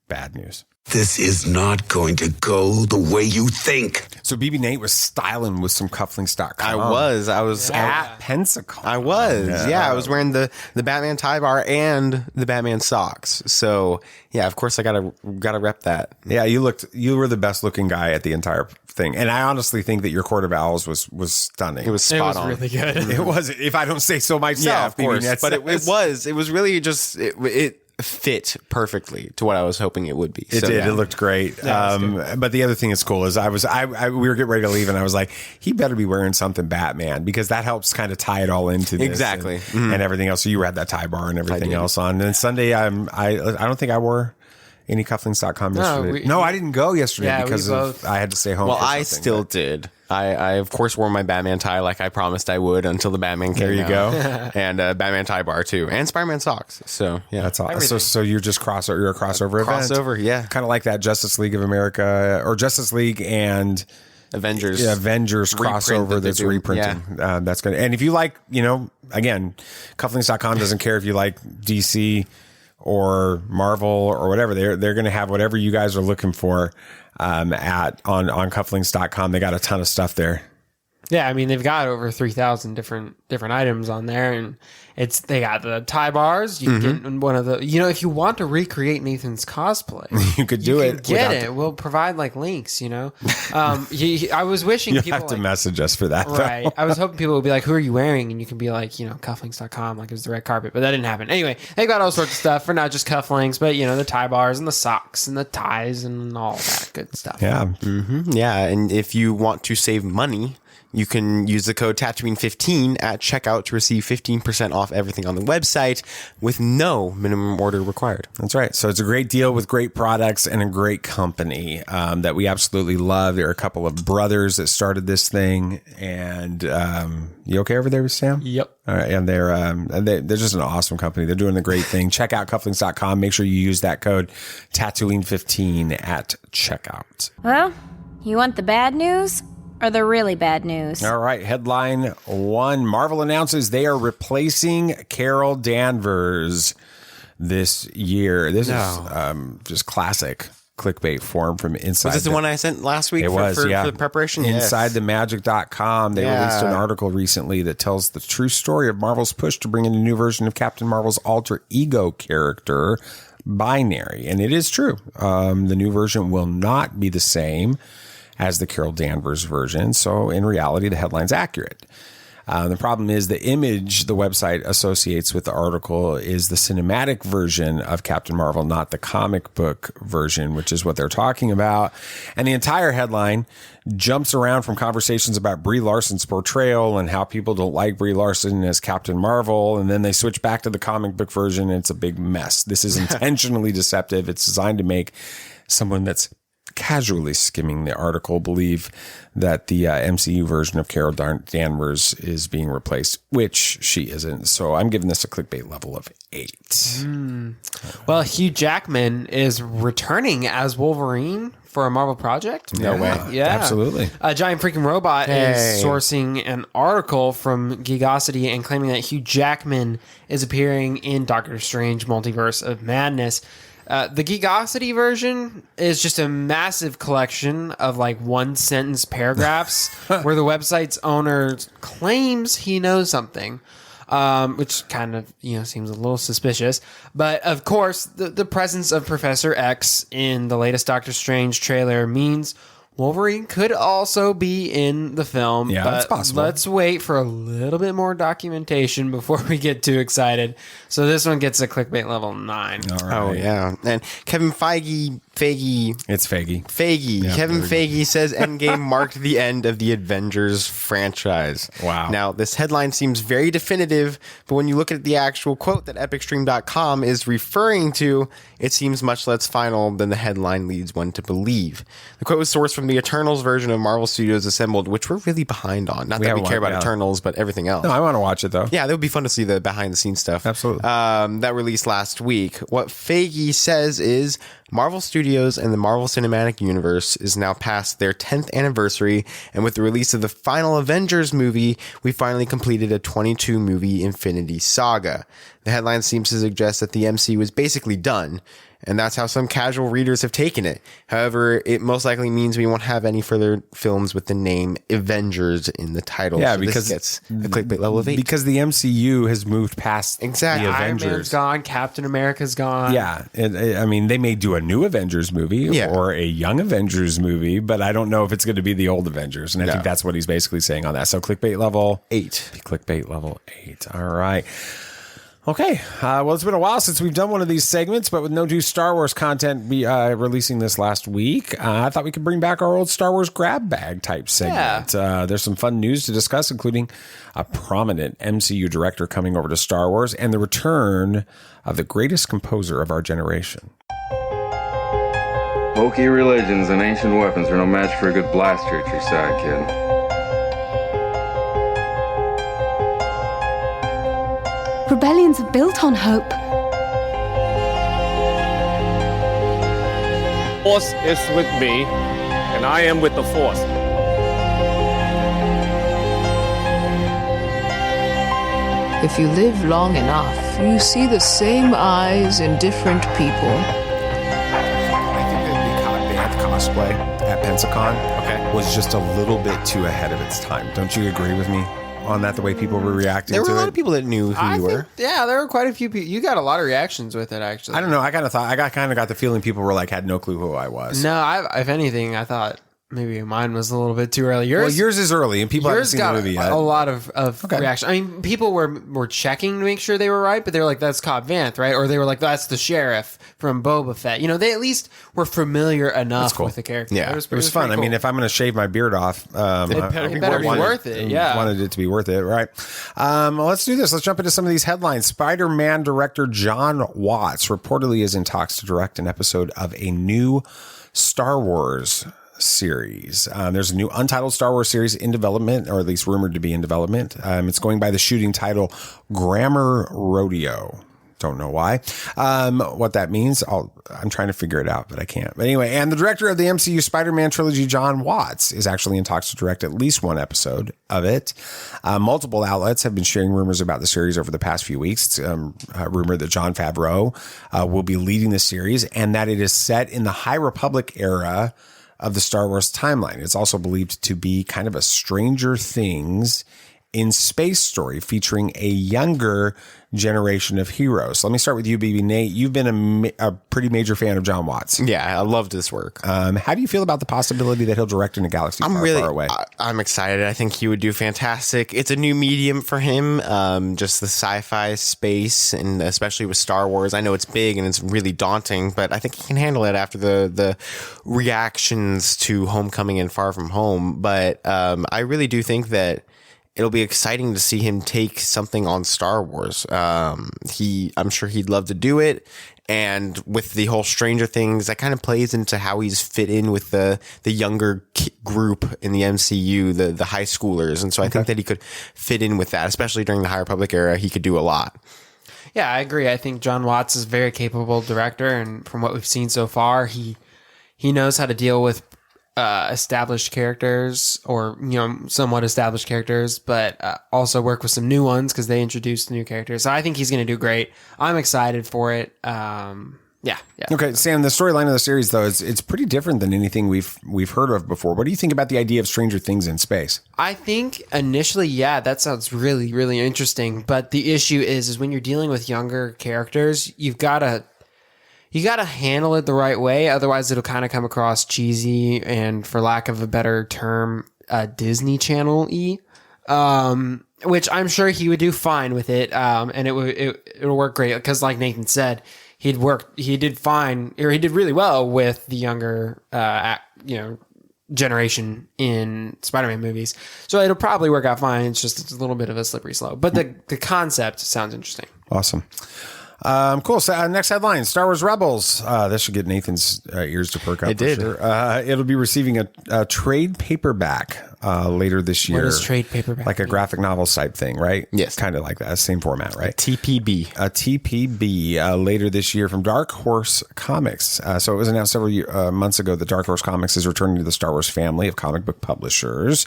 Bad News. This is not going to go the way you think. So BB Nate was styling with some cufflinks.com. I was at Pensacon. I was. Yeah, I was wearing the Batman tie bar and the Batman socks. So yeah, of course I gotta rep that. Yeah, you were the best looking guy at the entire thing. And I honestly think that your Court of Owls was stunning. It was spot on. Really good. It was, if I don't say so myself. Yeah, of course. BB, but it was really just it fit perfectly to what I was hoping it would be. It did. It looked great. But the other thing that's cool is we were getting ready to leave, and I was like, he better be wearing something Batman, because that helps kind of tie it all into this. Exactly. And everything else. So you had that tie bar and everything else on. And then Sunday, I don't think I wore any cufflinks.com yesterday. No, I didn't go yesterday because I had to stay home. Well, I still did. I of course wore my Batman tie like I promised I would until the Batman came out. There you go. And Batman tie bar too, and Spider-Man socks. So yeah, that's awesome. So you're just you're a crossover event. Crossover, yeah. Kind of like that Justice League of America or Justice League and Avengers crossover that's reprinting. Yeah. That's good. And if you like, again, cufflinks.com doesn't care if you like DC or Marvel or whatever. They're going to have whatever you guys are looking for on cufflinks.com. They got a ton of stuff there. Yeah, I mean, they've got over 3,000 different items on there, and they got the tie bars. You can get one of the, if you want to recreate Nathan's cosplay, you could do it. Get it. We'll provide links. I was wishing you people have to message us for that. Right. Though. I was hoping people would be like, "Who are you wearing?" And you can be like, cufflinks.com, like it was the red carpet, but that didn't happen. Anyway, they got all sorts of stuff for not just cufflinks, but the tie bars and the socks and the ties and all that good stuff. Yeah. Yeah, and if you want to save money, you can use the code Tatooine15 at checkout to receive 15% off everything on the website with no minimum order required. That's right. So it's a great deal with great products and a great company that we absolutely love. There are a couple of brothers that started this thing. And you okay over there, Sam? Yep. All right. And they're just an awesome company. They're doing a great thing. Check out cufflinks.com. Make sure you use that code Tatooine15 at checkout. Well, you want the bad news? Or the really bad news? All right. Headline 1. Marvel announces they are replacing Carol Danvers this year. This is just classic clickbait form from Inside. Was this the one I sent last week for the preparation? InsideTheMagic.com. They released an article recently that tells the true story of Marvel's push to bring in a new version of Captain Marvel's alter ego character, Binary. And it is true. The new version will not be the same as the Carol Danvers version. So in reality, the headline's accurate. The problem is the image the website associates with the article is the cinematic version of Captain Marvel, not the comic book version, which is what they're talking about. And the entire headline jumps around from conversations about Brie Larson's portrayal and how people don't like Brie Larson as Captain Marvel. And then they switch back to the comic book version, and it's a big mess. This is intentionally deceptive. It's designed to make someone that's casually skimming the article believe that the MCU version of Carol Danvers is being replaced, which she isn't. So I'm giving this a clickbait level of 8. Well, Hugh Jackman is returning as Wolverine for a Marvel project. No way. Yeah, absolutely. A Giant Freaking Robot is sourcing an article from Geekosity and claiming that Hugh Jackman is appearing in Doctor Strange Multiverse of Madness. The Geekosity version is just a massive collection of like one sentence paragraphs where the website's owner claims he knows something, which kind of seems a little suspicious. But of course, the presence of Professor X in the latest Doctor Strange trailer means Wolverine could also be in the film. Yeah, but that's possible. Let's wait for a little bit more documentation before we get too excited. So this one gets a clickbait level 9. All right. Oh, yeah. And Kevin Feige. It's Feige. Yeah, Kevin Feige says Endgame marked the end of the Avengers franchise. Wow. Now, this headline seems very definitive, but when you look at the actual quote that epicstream.com is referring to, it seems much less final than the headline leads one to believe. The quote was sourced from the Eternals version of Marvel Studios Assembled, which we're really behind on. Not that we care about Eternals, but everything else. No, I want to watch it, though. Yeah, that would be fun to see the behind-the-scenes stuff. Absolutely. That released last week. What Feige says is Marvel Studios and the Marvel Cinematic Universe is now past their 10th anniversary, and with the release of the final Avengers movie, we finally completed a 22-movie Infinity Saga. The headline seems to suggest that the MCU is basically done, and that's how some casual readers have taken it. However, it most likely means we won't have any further films with the name Avengers in the title. Yeah, so because this gets a clickbait level of 8. Because the MCU has moved past exactly. the Iron Avengers. Man's gone. Captain America's gone. Yeah. I mean, they may do a new Avengers movie or a young Avengers movie, but I don't know if it's going to be the old Avengers. And I think that's what he's basically saying on that. So clickbait level 8. Clickbait level 8. All right. Okay, well, it's been a while since we've done one of these segments, but with no new Star Wars content releasing this last week, I thought we could bring back our old Star Wars grab bag type segment. Yeah. There's some fun news to discuss, including a prominent MCU director coming over to Star Wars and the return of the greatest composer of our generation. Hokey religions and ancient weapons are no match for a good blaster at your side, kid. Rebellions are built on hope. Force is with me, and I am with the Force. If you live long enough, you see the same eyes in different people. I think that the cosplay at Pensacon was just a little bit too ahead of its time. Don't you agree with me on that, the way people were reacting to it? There were a lot of people that knew who you were. Yeah, there were quite a few people. You got a lot of reactions with it, actually. I don't know. I kind of got the feeling people were like, had no clue who I was. No, if anything, I thought maybe mine was a little bit too early. Yours is early, and people haven't seen the movie yet. A lot of reaction. I mean, people were checking to make sure they were right, but they were like, "That's Cobb Vanth, right?" Or they were like, "That's the sheriff from Boba Fett." They at least were familiar enough with the character. Yeah, it was fun. Cool. I mean, if I'm going to shave my beard off, it better be worth it. Yeah, wanted it to be worth it, right? Well, let's do this. Let's jump into some of these headlines. Spider-Man director John Watts reportedly is in talks to direct an episode of a new Star Wars series. There's a new untitled Star Wars series in development, or at least rumored to be in development. It's going by the shooting title Grammar Rodeo. Don't know why. What that means, I'm trying to figure it out, but I can't. But anyway, and the director of the MCU Spider-Man trilogy, John Watts, is actually in talks to direct at least one episode of it. Multiple outlets have been sharing rumors about the series over the past few weeks. It's rumored that Jon Favreau will be leading the series, and that it is set in the High Republic era of the Star Wars timeline. It's also believed to be kind of a Stranger Things in space story featuring a younger generation of heroes. So let me start with you, BB Nate. You've been a pretty major fan of John Watts. Yeah, I loved this work. How do you feel about the possibility that he'll direct in a galaxy far away? I'm excited. I think he would do fantastic. It's a new medium for him, just the sci-fi space, and especially with Star Wars. I know it's big and it's really daunting, but I think he can handle it after the reactions to Homecoming and Far From Home. But I really do think that it'll be exciting to see him take something on Star Wars. I'm sure he'd love to do it. And with the whole Stranger Things, that kind of plays into how he's fit in with the younger group in the MCU, the high schoolers. And so I think that he could fit in with that, especially during the High Republic era. He could do a lot. Yeah, I agree. I think John Watts is a very capable director. And from what we've seen so far, he knows how to deal with established characters, or somewhat established characters, but also work with some new ones because they introduced new characters. So I think he's going to do great. I'm excited for it. Yeah. Okay, Sam, the storyline of the series, though, it's pretty different than anything we've heard of before. What do you think about the idea of Stranger Things in space? I think initially, yeah, that sounds really, really interesting. But the issue is when you're dealing with younger characters, you gotta handle it the right way. Otherwise, it'll kind of come across cheesy and, for lack of a better term, Disney Channel-y. Which I'm sure he would do fine with it, and it'll work great because, like Nathan said, he did really well with the younger, generation in Spider-Man movies. So it'll probably work out fine. It's just a little bit of a slippery slope, but the concept sounds interesting. Awesome. Cool. So next headline: Star Wars Rebels. This should get Nathan's ears to perk up. It did. Sure. It'll be receiving a trade paperback later this year. What is trade paperback? Like a graphic novel type thing, right? Yes. Kind of like that. Same format, right? TPB. A TPB later this year from Dark Horse Comics. So it was announced several months ago that Dark Horse Comics is returning to the Star Wars family of comic book publishers.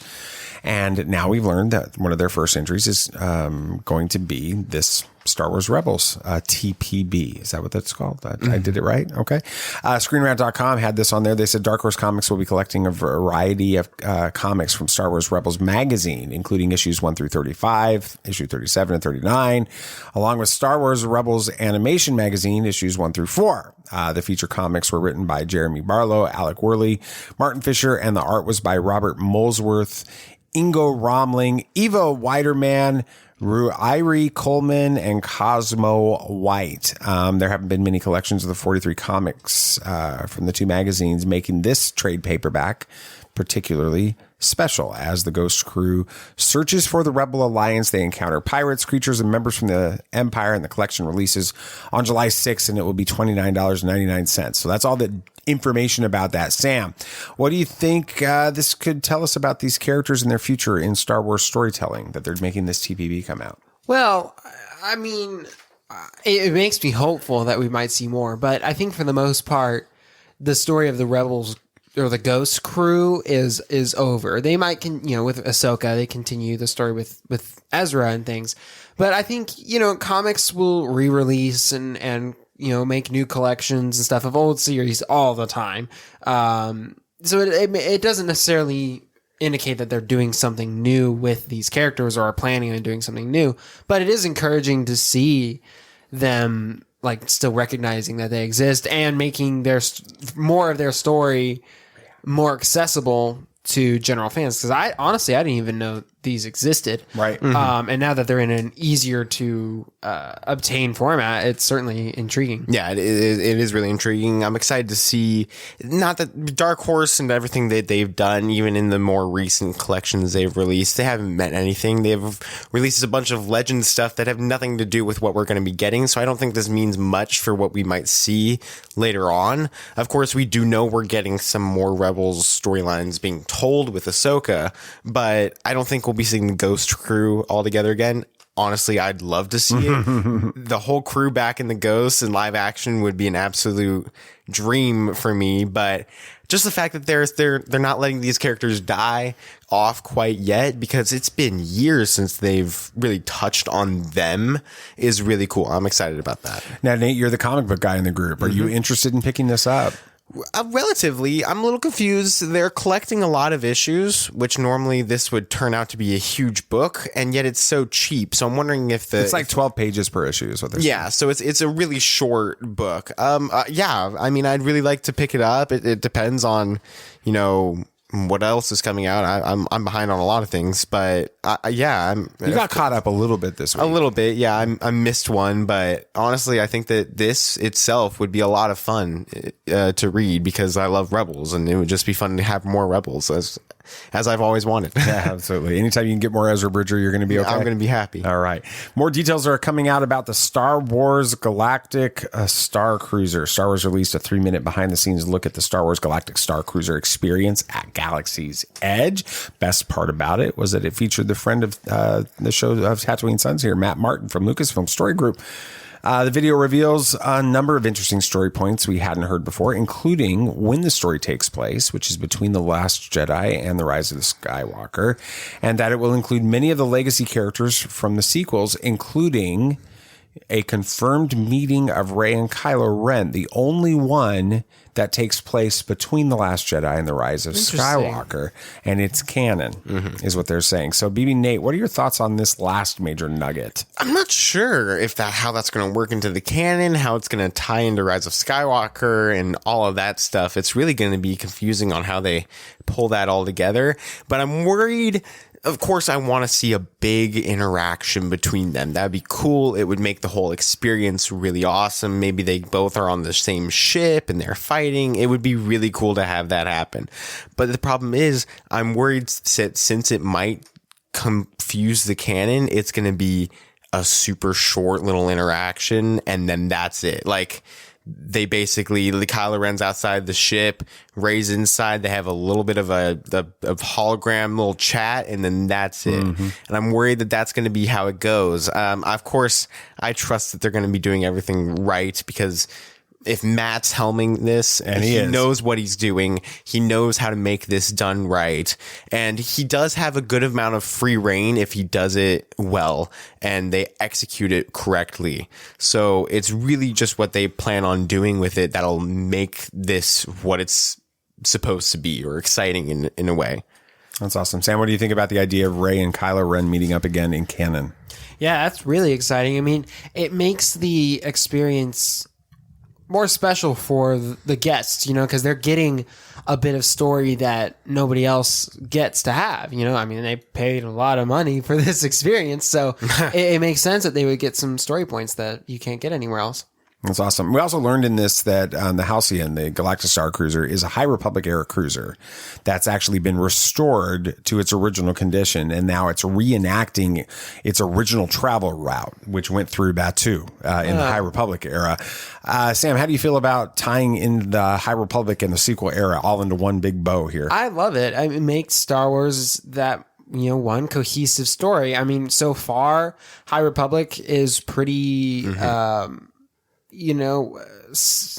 And now we've learned that one of their first entries is going to be this Star Wars Rebels, TPB. Is that what that's called? I did it right? Okay. ScreenRant.com had this on there. They said Dark Horse Comics will be collecting a variety of comics from Star Wars Rebels magazine, including issues 1 through 35, issue 37 and 39, along with Star Wars Rebels Animation Magazine, issues 1 through 4. The feature comics were written by Jeremy Barlow, Alec Worley, Martin Fisher, and the art was by Robert Molesworth, Ingo Romling, Eva Weiderman, Irie Coleman, and Cosmo White. There haven't been many collections of the 43 comics from the two magazines, making this trade paperback particularly special. As the Ghost crew searches for the Rebel Alliance, they encounter pirates, creatures, and members from the Empire, and the collection releases on July 6th, and it will be $29.99. So that's all the information about that. Sam, what do you think this could tell us about these characters and their future in Star Wars storytelling that they're making this TPB come out? Well, I mean, it makes me hopeful that we might see more, but I think for the most part, the story of the Rebels or the Ghost crew is over. They might with Ahsoka, they continue the story with Ezra and things, but I think comics will re-release and make new collections and stuff of old series all the time. So it doesn't necessarily indicate that they're doing something new with these characters or are planning on doing something new, but it is encouraging to see them still recognizing that they exist and making more of their story more accessible to general fans. Because I didn't even know these existed. Right. Mm-hmm. And now that they're in an easier to obtain format, it's certainly intriguing. Yeah, it is really intriguing. I'm excited to see, not that Dark Horse and everything that they've done, even in the more recent collections they've released, they haven't meant anything. They've released a bunch of Legend stuff that have nothing to do with what we're going to be getting. So I don't think this means much for what we might see later on. Of course, we do know we're getting some more Rebels storylines being told with Ahsoka, but I don't think we'll be seeing the Ghost crew all together again. Honestly, I'd love to see it. The whole crew back in the Ghosts in live action would be an absolute dream for me. But just the fact that they're not letting these characters die off quite yet, because it's been years since they've really touched on them, is really cool. I'm excited about that. Now, Nate, you're the comic book guy in the group. Are you interested in picking this up? Relatively. I'm a little confused. They're collecting a lot of issues, which normally this would turn out to be a huge book, and yet it's so cheap. So I'm wondering if it's like 12 pages per issue is what they're saying. So it's a really short book. I mean, I'd really like to pick it up. It depends on, what else is coming out. I'm behind on a lot of things, but you got caught up a little bit this week. A little bit, yeah. I missed one, but honestly, I think that this itself would be a lot of fun to read, because I love Rebels, and it would just be fun to have more Rebels as I've always wanted. Yeah, absolutely. Anytime you can get more Ezra Bridger, you're going to be okay. I'm going to be happy. All right. More details are coming out about the Star Wars Galactic Star Cruiser. Star Wars released a 3-minute behind-the-scenes look at the Star Wars Galactic Star Cruiser experience at Galaxy's Edge. Best part about it was that it featured the friend of the show of Tatooine Sons here, Matt Martin from Lucasfilm Story Group. The video reveals a number of interesting story points we hadn't heard before, including when the story takes place, which is between The Last Jedi and The Rise of the Skywalker, and that it will include many of the legacy characters from the sequels, including a confirmed meeting of Rey and Kylo Ren, the only one that takes place between The Last Jedi and The Rise of Skywalker, and it's canon, is what they're saying. So, BB Nate, what are your thoughts on this last major nugget? I'm not sure if how that's going to work into the canon, how it's going to tie into Rise of Skywalker and all of that stuff. It's really going to be confusing on how they pull that all together. But I'm worried. Of course, I want to see a big interaction between them. That'd be cool. It would make the whole experience really awesome. Maybe they both are on the same ship and they're fighting. It would be really cool to have that happen. But the problem is, I'm worried that since it might confuse the canon, it's going to be a super short little interaction, and then that's it. Like, they basically, Kylo Ren's outside the ship, Rey's inside. They have a little bit of a hologram little chat, and then that's it. And I'm worried that that's going to be how it goes. Of course, I trust that they're going to be doing everything right, because if Matt's helming this, and he knows what he's doing, he knows how to make this done right, and he does have a good amount of free reign if he does it well and they execute it correctly. So it's really just what they plan on doing with it that'll make this what it's supposed to be, or exciting in a way. That's awesome. Sam, what do you think about the idea of Rey and Kylo Ren meeting up again in canon? Yeah, that's really exciting. I mean, it makes the experience more special for the guests, because they're getting a bit of story that nobody else gets to have. I mean, they paid a lot of money for this experience, so it makes sense that they would get some story points that you can't get anywhere else. That's awesome. We also learned in this that the Halcyon, the Galactic Star Cruiser, is a High Republic era cruiser that's actually been restored to its original condition, and now it's reenacting its original travel route, which went through Batuu in the High Republic era. Sam, how do you feel about tying in the High Republic and the sequel era all into one big bow here? I love it. It makes Star Wars that one cohesive story. I mean, so far, High Republic is pretty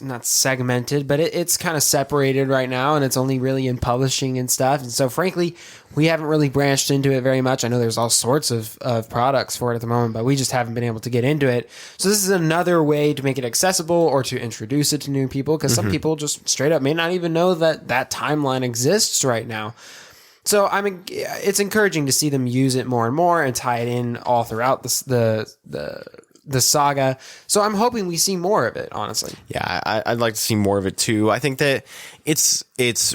not segmented, but it's kind of separated right now, and it's only really in publishing and stuff. And so frankly, we haven't really branched into it very much. I know there's all sorts of products for it at the moment, but we just haven't been able to get into it. So this is another way to make it accessible, or to introduce it to new people, because some people just straight up may not even know that timeline exists right now. So it's encouraging to see them use it more and more and tie it in all throughout the saga. So I'm hoping we see more of it, honestly. Yeah, I'd like to see more of it too. I think that it's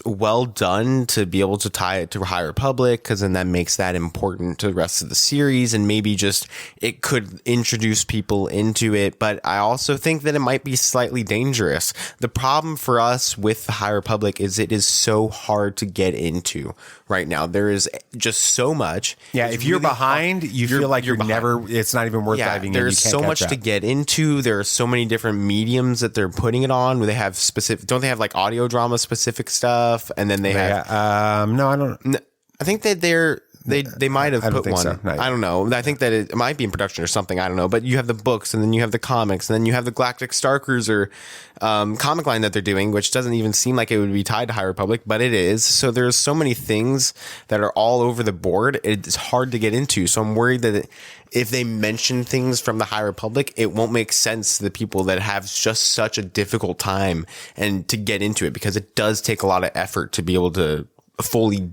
well done to be able to tie it to High Republic, because then that makes that important to the rest of the series, and maybe just it could introduce people into it. But I also think that it might be slightly dangerous. The problem for us with the High Republic is it is so hard to get into right now. There is just so much. Yeah, if you're really behind, you feel like you're never, it's not even worth diving in. There's so much to get into. There are so many different mediums that they're putting it on, where they have don't they have like audio drama specific stuff, and then they have no, I don't. I think that they might have put one. So. No. I don't know. I think that it might be in production or something. I don't know. But you have the books, and then you have the comics, and then you have the Galactic Star Cruiser comic line that they're doing, which doesn't even seem like it would be tied to High Republic, but it is. So there's so many things that are all over the board. It's hard to get into. So I'm worried that if they mention things from the High Republic, it won't make sense to the people that have just such a difficult time and to get into it, because it does take a lot of effort to be able to fully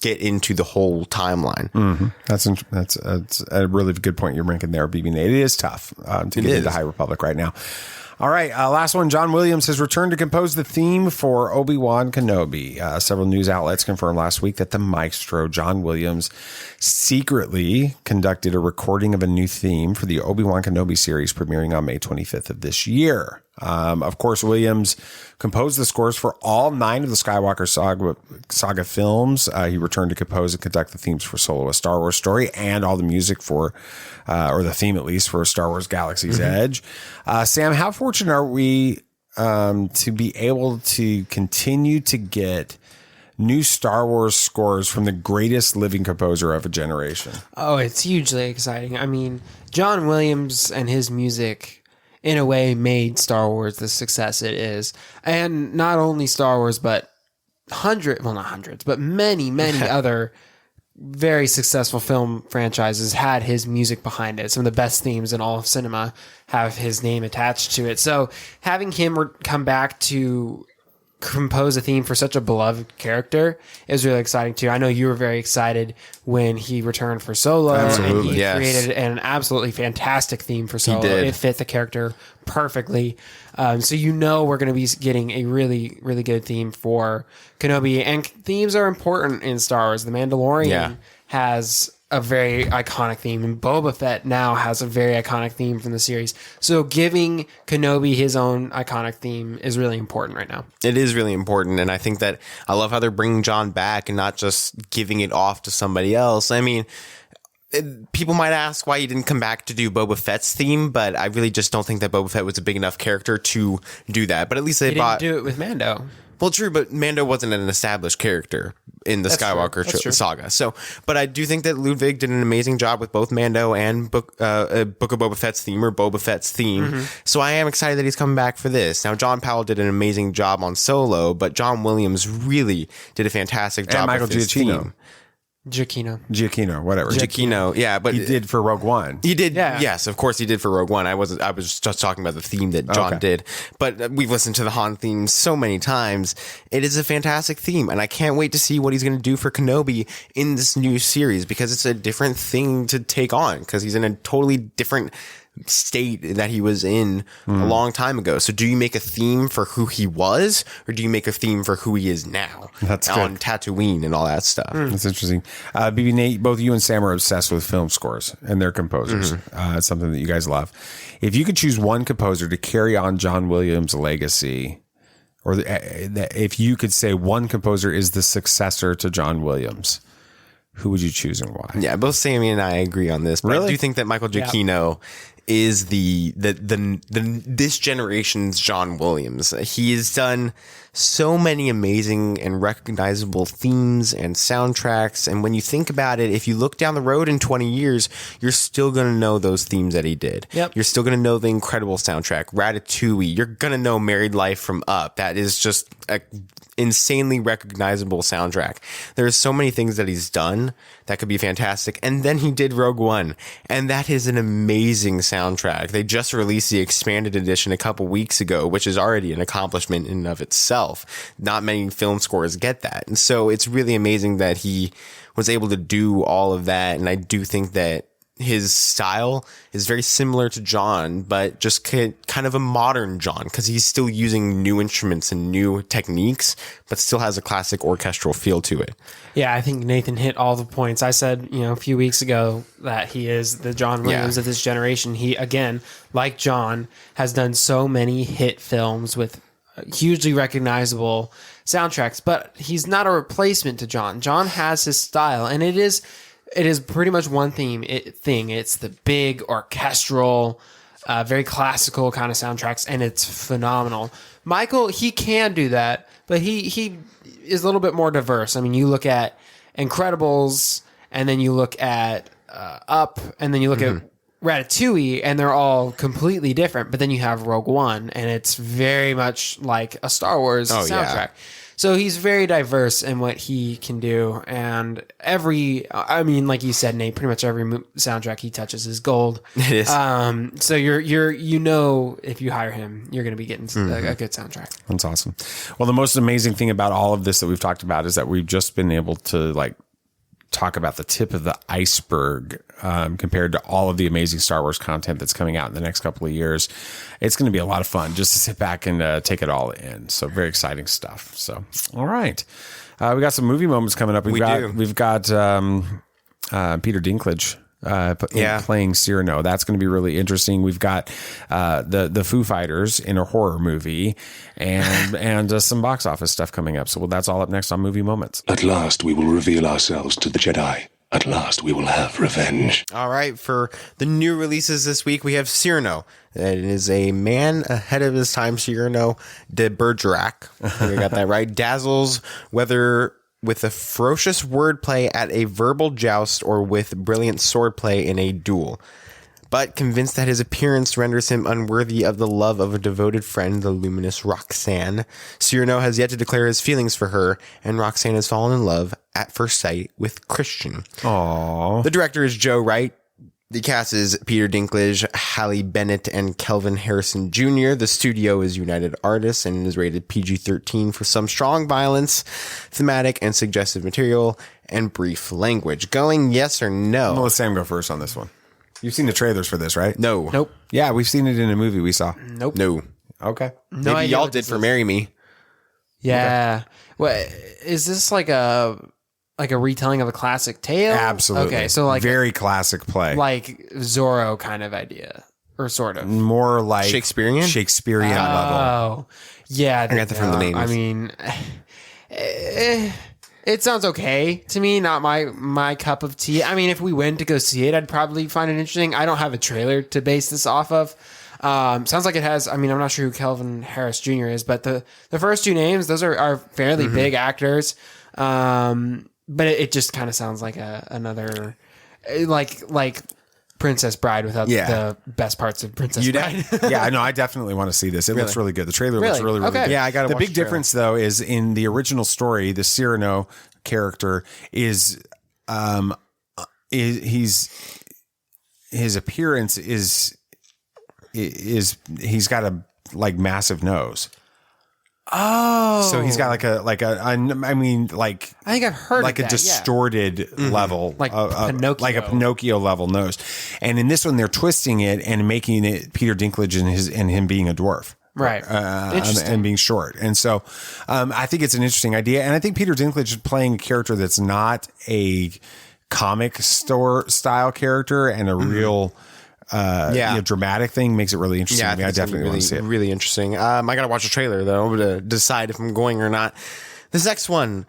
get into the whole timeline. That's a really good point you're making there, BB Nate. It is tough to get into High Republic right now. All right, last one. John Williams has returned to compose the theme for Obi-Wan Kenobi. Several news outlets confirmed last week that the maestro, John Williams, secretly conducted a recording of a new theme for the Obi-Wan Kenobi series premiering on May 25th of this year. Of course, Williams composed the scores for all 9 of the Skywalker saga films. He returned to compose and conduct the themes for Solo: A Star Wars Story, and all the music for, or the theme at least, for Star Wars Galaxy's Edge. Sam, how fortunate are we to be able to continue to get new Star Wars scores from the greatest living composer of a generation? Oh, it's hugely exciting. I mean, John Williams and his music, in a way, made Star Wars the success it is. And not only Star Wars, but not hundreds, but many other very successful film franchises had his music behind it. Some of the best themes in all of cinema have his name attached to it. So having him come back to compose a theme for such a beloved character is really exciting too. I know you were very excited when he returned for Solo. Absolutely, and he yes. created an absolutely fantastic theme for Solo. did. It fit the character perfectly. So we're going to be getting a really, really good theme for Kenobi. And themes are important in Star Wars. The Mandalorian has a very iconic theme, and Boba Fett now has a very iconic theme from the series. So giving Kenobi his own iconic theme is really important right now. It is really important, and I think that I love how they're bringing John back and not just giving it off to somebody else. I mean, people might ask why he didn't come back to do Boba Fett's theme, but I really just don't think that Boba Fett was a big enough character to do that. But at least they didn't do it with Mando. Well, true, but Mando wasn't an established character in the Skywalker saga. So, but I do think that Ludwig did an amazing job with both Mando and Book of Boba Fett's theme, or Boba Fett's theme. Mm-hmm. So I am excited that he's coming back for this. Now, John Powell did an amazing job on Solo, but John Williams really did a fantastic job Michael with his Giacchino. theme. Giacchino, whatever. Giacchino, yeah, but he did for Rogue One. He did, yes, of course he did for Rogue One. I was just talking about the theme that John did, but we've listened to the Han theme so many times. It is a fantastic theme, and I can't wait to see what he's going to do for Kenobi in this new series, because it's a different thing to take on, because he's in a totally different state that he was in a long time ago. So do you make a theme for who he was, or do you make a theme for who he is now? That's on good. Tatooine and all that stuff. That's interesting. BB Nate, both you and Sam are obsessed with film scores and their composers. It's something that you guys love. If you could choose one composer to carry on John Williams' legacy, or if you could say one composer is the successor to John Williams, who would you choose and why? Yeah, both Sammy and I agree on this, but I do think that Michael Giacchino is the this generation's John Williams. He has done so many amazing and recognizable themes and soundtracks, and when you think about it, if you look down the road in 20 years, you're still going to know those themes that he did. Yep. You're still going to know the incredible soundtrack, Ratatouille. You're going to know Married Life from Up. That is just a insanely recognizable soundtrack. There's so many things that he's done that could be fantastic. And then he did Rogue One, and that is an amazing soundtrack. They just released the expanded edition a couple weeks ago, which is already an accomplishment in and of itself. Not many film scores get that. And so it's really amazing that he was able to do all of that. And I do think that his style is very similar to John, but just kind of a modern John, because he's still using new instruments and new techniques, but still has a classic orchestral feel to it. Yeah, I think Nathan hit all the points. I said, a few weeks ago that he is the John Williams of this generation. He, again, like John, has done so many hit films with hugely recognizable soundtracks, but he's not a replacement to John. John has his style, and it is pretty much one thing. It's the big orchestral, very classical kind of soundtracks, and it's phenomenal. Michael, he can do that, but he is a little bit more diverse. I mean, you look at Incredibles, and then you look at Up, and then you look at Ratatouille, and they're all completely different. But then you have Rogue One, and it's very much like a Star Wars soundtrack. Yeah. So he's very diverse in what he can do, and like you said, Nate, pretty much every soundtrack he touches is gold. It is. So if you hire him, you're going to be getting a good soundtrack. That's awesome. Well, the most amazing thing about all of this that we've talked about is that we've just been able to talk about the tip of the iceberg compared to all of the amazing Star Wars content that's coming out in the next couple of years. It's going to be a lot of fun just to sit back and take it all in. So very exciting stuff. So, all right. We got some movie moments coming up. We've got Peter Dinklage playing Cyrano. That's going to be really interesting. We've got the Foo Fighters in a horror movie and some box office stuff coming up. So that's all up next on Movie Moments. At last we will reveal ourselves to the Jedi. At last we will have revenge. All right, for the new releases this week, we have Cyrano. It is a man ahead of his time, Cyrano de Bergerac. I got that right. Dazzles, whether with a ferocious wordplay at a verbal joust or with brilliant swordplay in a duel. but convinced that his appearance renders him unworthy of the love of a devoted friend, the luminous Roxanne. Cyrano has yet to declare his feelings for her, and Roxanne has fallen in love at first sight with Christian. Aww. The director is Joe Wright. The cast is Peter Dinklage, Halle Bennett, and Kelvin Harrison Jr. The studio is United Artists and is rated PG-13 for some strong violence, thematic and suggestive material, and brief language. Going yes or no? I'll let Sam go first on this one. You've seen the trailers for this, right? No. Nope. Yeah, we've seen it in a movie we saw. Nope. No. Okay. No Maybe idea y'all what did this for is. Marry Me. Yeah. What is this like a retelling of a classic tale? Absolutely. Okay, so like very classic play. like Zorro kind of idea, or sort of More like Shakespearean level. Oh, yeah. I got that from the names. I mean, it sounds okay to me. Not my cup of tea. I mean, if we went to go see it, I'd probably find it interesting. I don't have a trailer to base this off of. Sounds like it has. I mean, I'm not sure who Kelvin Harris Jr. is, but the first two names, those are fairly big actors. But it just kind of sounds like another like Princess Bride without the best parts of Princess Bride. Yeah, I know. I definitely want to see this. It looks really good. The trailer looks really Okay. good. Yeah, I got to. The big difference though is in the original story, the Cyrano character is his appearance is he's got a like massive nose. Oh, So he's got I think I've heard like of a that, distorted level, Like Pinocchio. like a Pinocchio level nose. And in this one, they're twisting it and making it Peter Dinklage and him being a dwarf. Right. And being short. And so I think it's an interesting idea. And I think Peter Dinklage is playing a character that's not a comic store style character and a real dramatic thing makes it really interesting. Yeah, to me. I definitely want to see it. Really interesting. I got to watch the trailer though to decide if I'm going or not. This next one.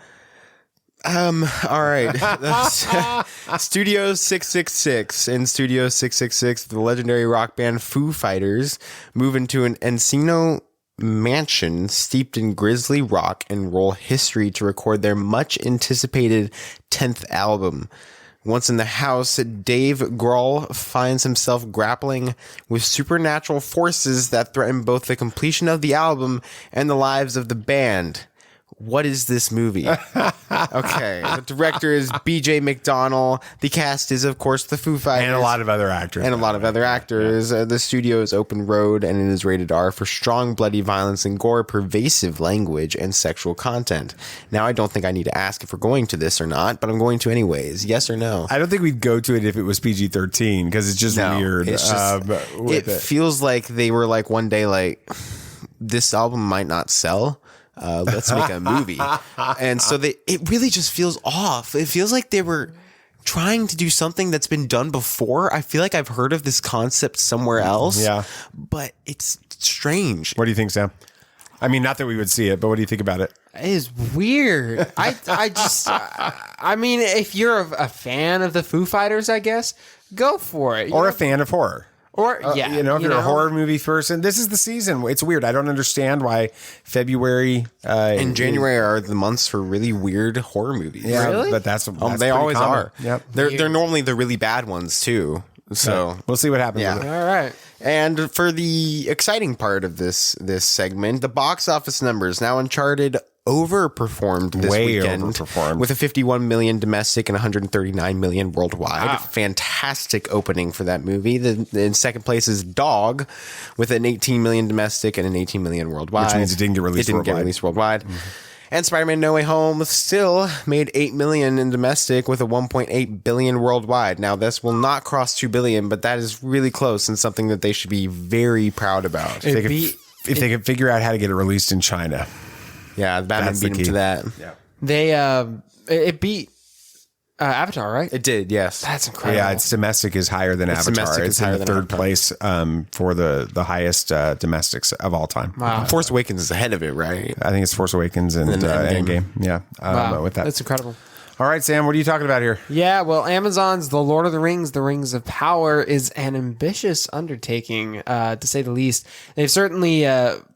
All right. Studio 666. In Studio 666, the legendary rock band Foo Fighters move into an Encino mansion steeped in grisly rock and roll history to record their much anticipated 10th album. Once in the house, Dave Grohl finds himself grappling with supernatural forces that threaten both the completion of the album and the lives of the band. What is this movie? Okay. The director is B.J. McDonnell. The cast is, of course, the Foo Fighters. And a lot of other actors. The studio is open road and it is rated R for strong, bloody violence and gore, pervasive language, and sexual content. Now, I don't think I need to ask if we're going to this or not, but I'm going to anyways. Yes or no? I don't think we'd go to it if it was PG-13 because it's just weird. It's just, it feels like they were like one day like, this album might not sell. Let's make a movie. And so it really just feels off. It feels like they were trying to do something that's been done before. I feel like I've heard of this concept somewhere else. Yeah. But it's strange. What do you think, Sam? I mean, not that we would see it, but what do you think about it? It is weird. I mean, if you're a fan of the Foo Fighters, I guess, go for it. Or a fan of horror. Or, if you're a horror movie person, this is the season. It's weird. I don't understand why February and January are the months for really weird horror movies. Yeah, really? But that's they always common. are. Yep. They're normally the really bad ones too. So we'll see what happens. Yeah. With it. All right. And for the exciting part of this segment, the box office numbers. Now, Uncharted overperformed this weekend with a 51 million domestic and 139 million worldwide. Wow. Fantastic opening for that movie. In second place is Dog with an 18 million domestic and an 18 million worldwide. Which means it didn't get released worldwide. Mm-hmm. And Spider-Man No Way Home still made 8 million in domestic with a 1.8 billion worldwide. Now, this will not cross 2 billion, but that is really close and something that they should be very proud about. If they could figure out how to get it released in China. Yeah, Batman beat them to that. Yeah. It beat Avatar, right? It did, yes. That's incredible. Yeah, its domestic is higher than Avatar. It's in the third place for the highest domestics of all time. Wow. Force Awakens is ahead of it, right? I think it's Force Awakens and Endgame. Yeah. Wow. With that. That's incredible. All right, Sam, what are you talking about here? Yeah, well, Amazon's The Lord of the Rings of Power is an ambitious undertaking, to say the least. They've certainly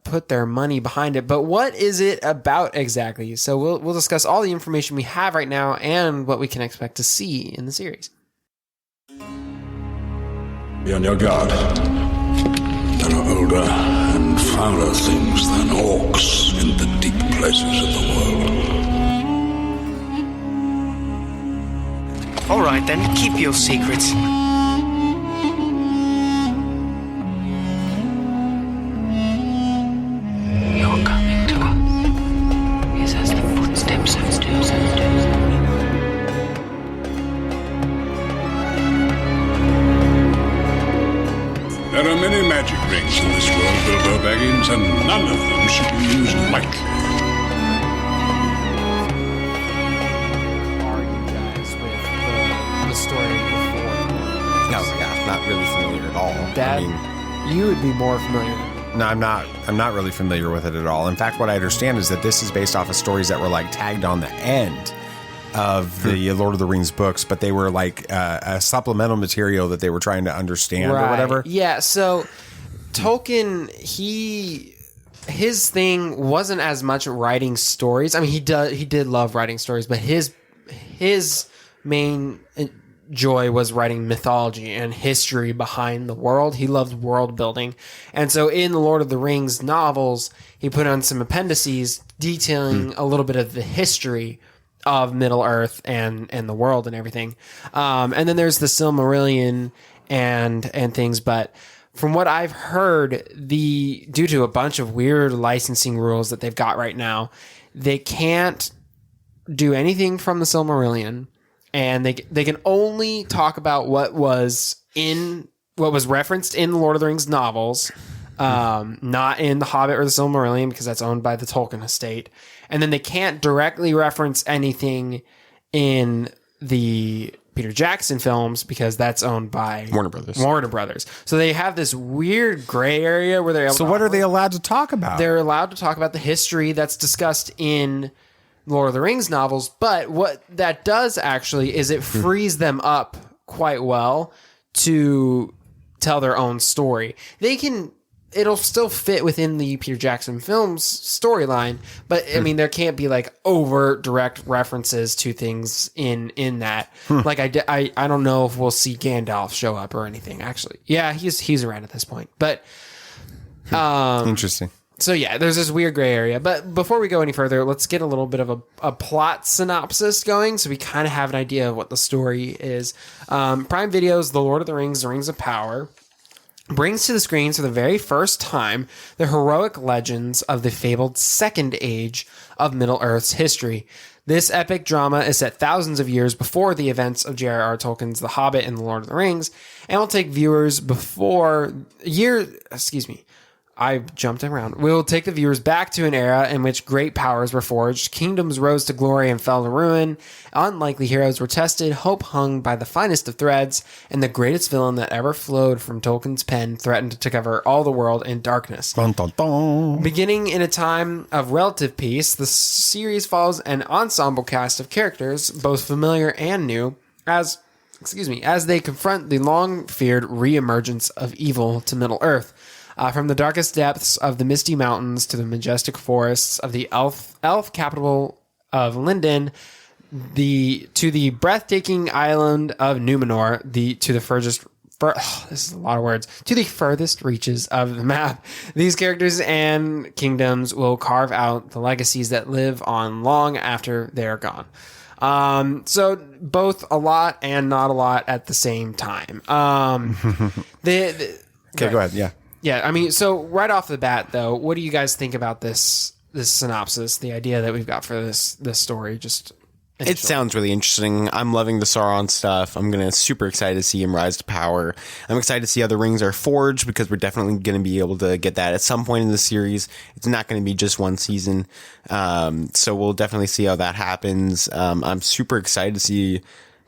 put their money behind it, but what is it about exactly? So we'll discuss all the information we have right now and what we can expect to see in the series. Be on your guard. There are older and fouler things than orcs in the deep places of the world. All right, then, keep your secrets. Your coming to us is as the footsteps of doom. There are many magic rings in this world, Bilbo Baggins, and none of them should be used lightly. Are you guys with the story before? No, yeah, not really familiar at all. Dad, you would be more familiar than me. No, I'm not really familiar with it at all. In fact, what I understand is that this is based off of stories that were like tagged on the end of the Lord of the Rings books, but they were like a supplemental material that they were trying to understand or whatever. Yeah, so Tolkien, his thing wasn't as much writing stories. I mean, he did love writing stories, but his main joy was writing mythology and history behind the world. He loved world building. And so in the Lord of the Rings novels, he put on some appendices detailing a little bit of the history of Middle Earth and the world and everything. And then there's the Silmarillion and things. But from what I've heard, due to a bunch of weird licensing rules that they've got right now, they can't do anything from the Silmarillion. And they can only talk about what was referenced in the Lord of the Rings novels, not in The Hobbit or the Silmarillion, because that's owned by the Tolkien estate. And then they can't directly reference anything in the Peter Jackson films because that's owned by Warner Brothers. So they have this weird gray area where they're able So what are they allowed to talk about? They're allowed to talk about the history that's discussed in Lord of the Rings novels, but what that does actually is it frees them up quite well to tell their own story. It'll still fit within the Peter Jackson films storyline, but I mean, there can't be like overt direct references to things in that. Like I don't know if we'll see Gandalf show up or anything. Actually, yeah, he's around at this point, but interesting. So yeah, there's this weird gray area. But before we go any further, let's get a little bit of a plot synopsis going, so we kind of have an idea of what the story is. Prime Video's The Lord of the Rings: The Rings of Power brings to the screens for the very first time the heroic legends of the fabled Second Age of Middle-earth's history. This epic drama is set thousands of years before the events of J.R.R. Tolkien's The Hobbit and The Lord of the Rings, and will take viewers I jumped around. We'll take the viewers back to an era in which great powers were forged, kingdoms rose to glory and fell to ruin, unlikely heroes were tested, hope hung by the finest of threads, and the greatest villain that ever flowed from Tolkien's pen threatened to cover all the world in darkness. Dun, dun, dun. Beginning in a time of relative peace, the series follows an ensemble cast of characters, both familiar and new, as they confront the long-feared re-emergence of evil to Middle-earth. From the darkest depths of the misty mountains to the majestic forests of the elf capital of Lindon, to the breathtaking island of Numenor, to the furthest reaches of the map. These characters and kingdoms will carve out the legacies that live on long after they're gone. So both a lot and not a lot at the same time. Okay, go ahead. Yeah. Yeah, I mean, so right off the bat, though, what do you guys think about this synopsis, the idea that we've got for this story? Just initially. It sounds really interesting. I'm loving the Sauron stuff. I'm super excited to see him rise to power. I'm excited to see how the rings are forged, because we're definitely going to be able to get that at some point in the series. It's not going to be just one season. So we'll definitely see how that happens. I'm super excited to see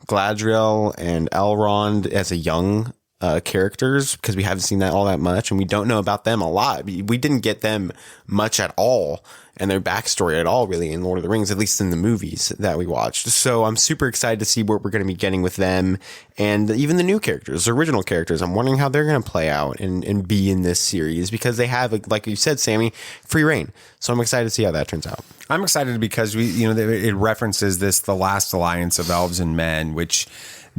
Galadriel and Elrond as a young characters, because we haven't seen that all that much, and we don't know about them a lot. We didn't get them much at all, and their backstory at all, really, in Lord of the Rings, at least in the movies that we watched. So I'm super excited to see what we're going to be getting with them, and even the new characters, the original characters. I'm wondering how they're going to play out and be in this series, because they have, like you said, Sammy, free reign. So I'm excited to see how that turns out. I'm excited because it references the last alliance of elves and men, which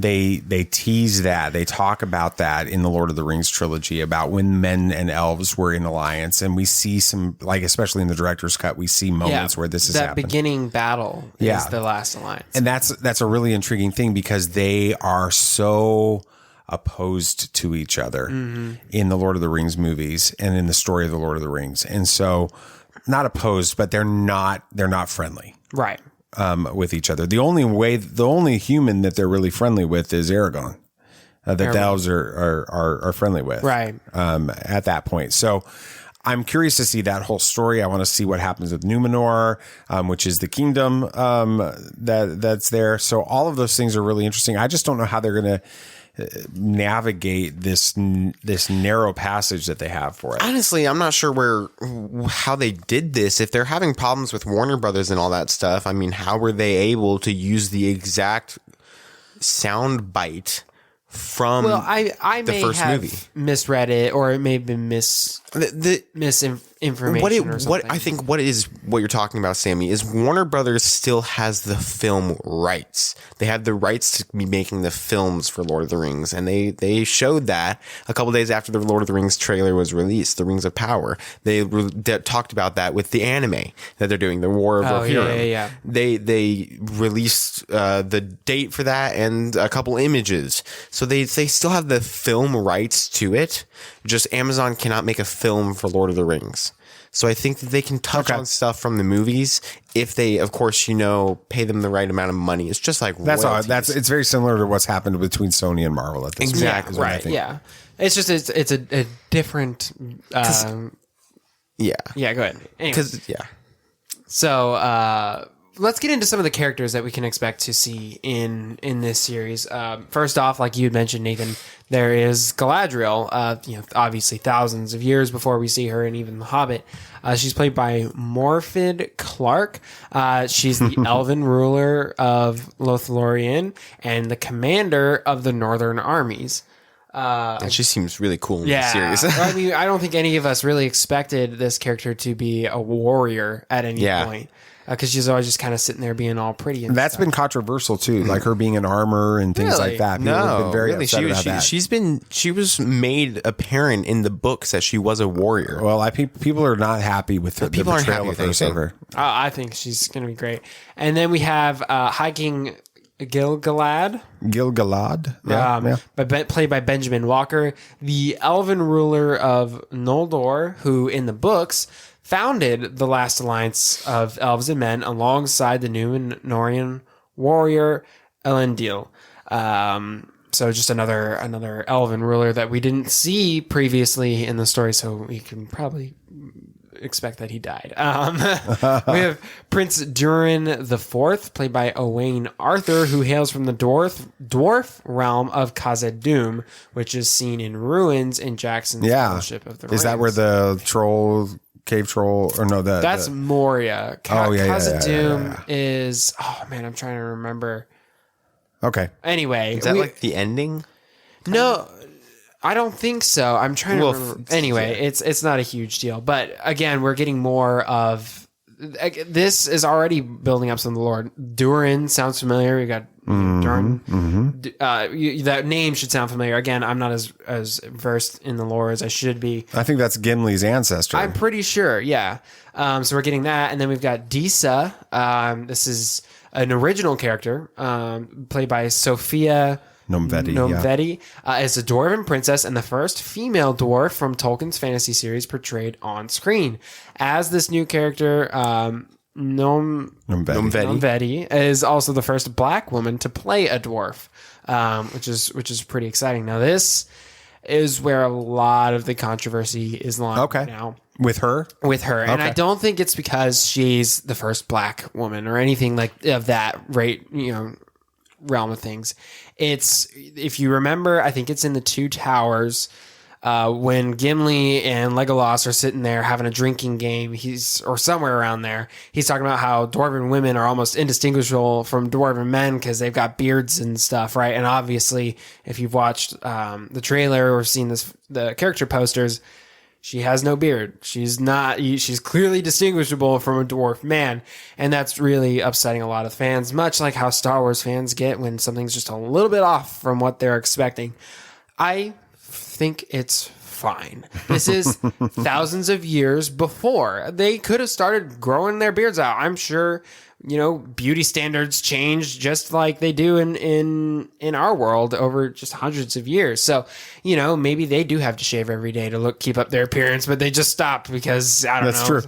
they tease that. They talk about that in the Lord of the Rings trilogy about when men and elves were in alliance, and we see some, like especially in the director's cut, we see moments where this is that happening. beginning battle is the last alliance, and that's a really intriguing thing because they are so opposed to each other in the Lord of the Rings movies and in the story of the Lord of the Rings, and so not opposed, but they're not friendly, right? With each other. The only human that they're really friendly with is Aragorn, that the elves are friendly with, right? At that point. So I'm curious to see that whole story. I want to see what happens with Numenor, which is the kingdom that's there. So all of those things are really interesting. I just don't know how they're going to navigate this narrow passage that they have for it. Honestly, I'm not sure how they did this. If they're having problems with Warner Brothers and all that stuff, I mean, how were they able to use the exact sound bite from I the may first have movie? Misread it, or it may have been misinformation or something. I think what you're talking about, Sammy, is Warner Brothers still has the film rights. They have the rights to be making the films for Lord of the Rings, and they showed that a couple days after the Lord of the Rings trailer was released, The Rings of Power. They talked about that with the anime that they're doing, the War of Rohirrim. Yeah. They released the date for that and a couple images. So they still have the film rights to it. Just Amazon cannot make a film for Lord of the Rings. So I think that they can touch on stuff from the movies if they, of course, pay them the right amount of money. It's just like royalties. It's very similar to what's happened between Sony and Marvel at this exactly point. Right. Yeah. It's just it's a different. Yeah. Yeah. Go ahead. Because So let's get into some of the characters that we can expect to see in this series. First off, like you had mentioned, Nathan, there is Galadriel. Obviously thousands of years before we see her in even The Hobbit. She's played by Morfydd Clark. She's the elven ruler of Lothlorien and the commander of the Northern armies. And she seems really cool in the series. I mean, I don't think any of us really expected this character to be a warrior at any point. Because she's always just kind of sitting there being all pretty. And that's been controversial too, like her being in armor and things like that. People have been very upset about that. She was made apparent in the books that she was a warrior. Well, people are not happy with the portrayal of her. I think she's going to be great. And then we have hiking Gil-galad. Played by Benjamin Walker, the elven ruler of Noldor, who in the books founded the last alliance of elves and men alongside the Númenórean warrior Elendil. So just another elven ruler that we didn't see previously in the story, so we can probably expect that he died. We have Prince Durin IV, played by Owain Arthur, who hails from the dwarf realm of Khazad-dûm, which is seen in ruins in Jackson's Fellowship of the Rings. Is that where the cave troll, or no, that's Moria. Khazad-dûm yeah. is, I'm trying to remember. Okay. Anyway. Is that like the ending? No, I don't think so. I'm trying to remember. Anyway, it's not a huge deal. But again, we're getting more of... This is already building up some of the lore. Durin sounds familiar. We got Durin. That name should sound familiar. Again, I'm not as versed in the lore as I should be. I think that's Gimli's ancestor. I'm pretty sure, yeah. So we're getting that. And then we've got Disa. This is an original character played by Sophia Nomvedi. Is a dwarven princess and the first female dwarf from Tolkien's fantasy series portrayed on screen. As this new character, Nomvedi is also the first black woman to play a dwarf, which is pretty exciting. Now, this is where a lot of the controversy is lying now. With her? And I don't think it's because she's the first black woman or anything like of that realm of things. It's, if you remember, I think it's in the Two Towers, when Gimli and Legolas are sitting there having a drinking game, or somewhere around there, he's talking about how dwarven women are almost indistinguishable from dwarven men because they've got beards and stuff, right? And obviously, if you've watched the trailer or seen the character posters, She has no beard. She's clearly distinguishable from a dwarf man. And that's really upsetting a lot of fans, much like how Star Wars fans get when something's just a little bit off from what they're expecting. I think it's fine. This is thousands of years before. They could have started growing their beards out. I'm sure, beauty standards change just like they do in our world over just hundreds of years. So, maybe they do have to shave every day to keep up their appearance, but they just stopped because I don't know. That's true.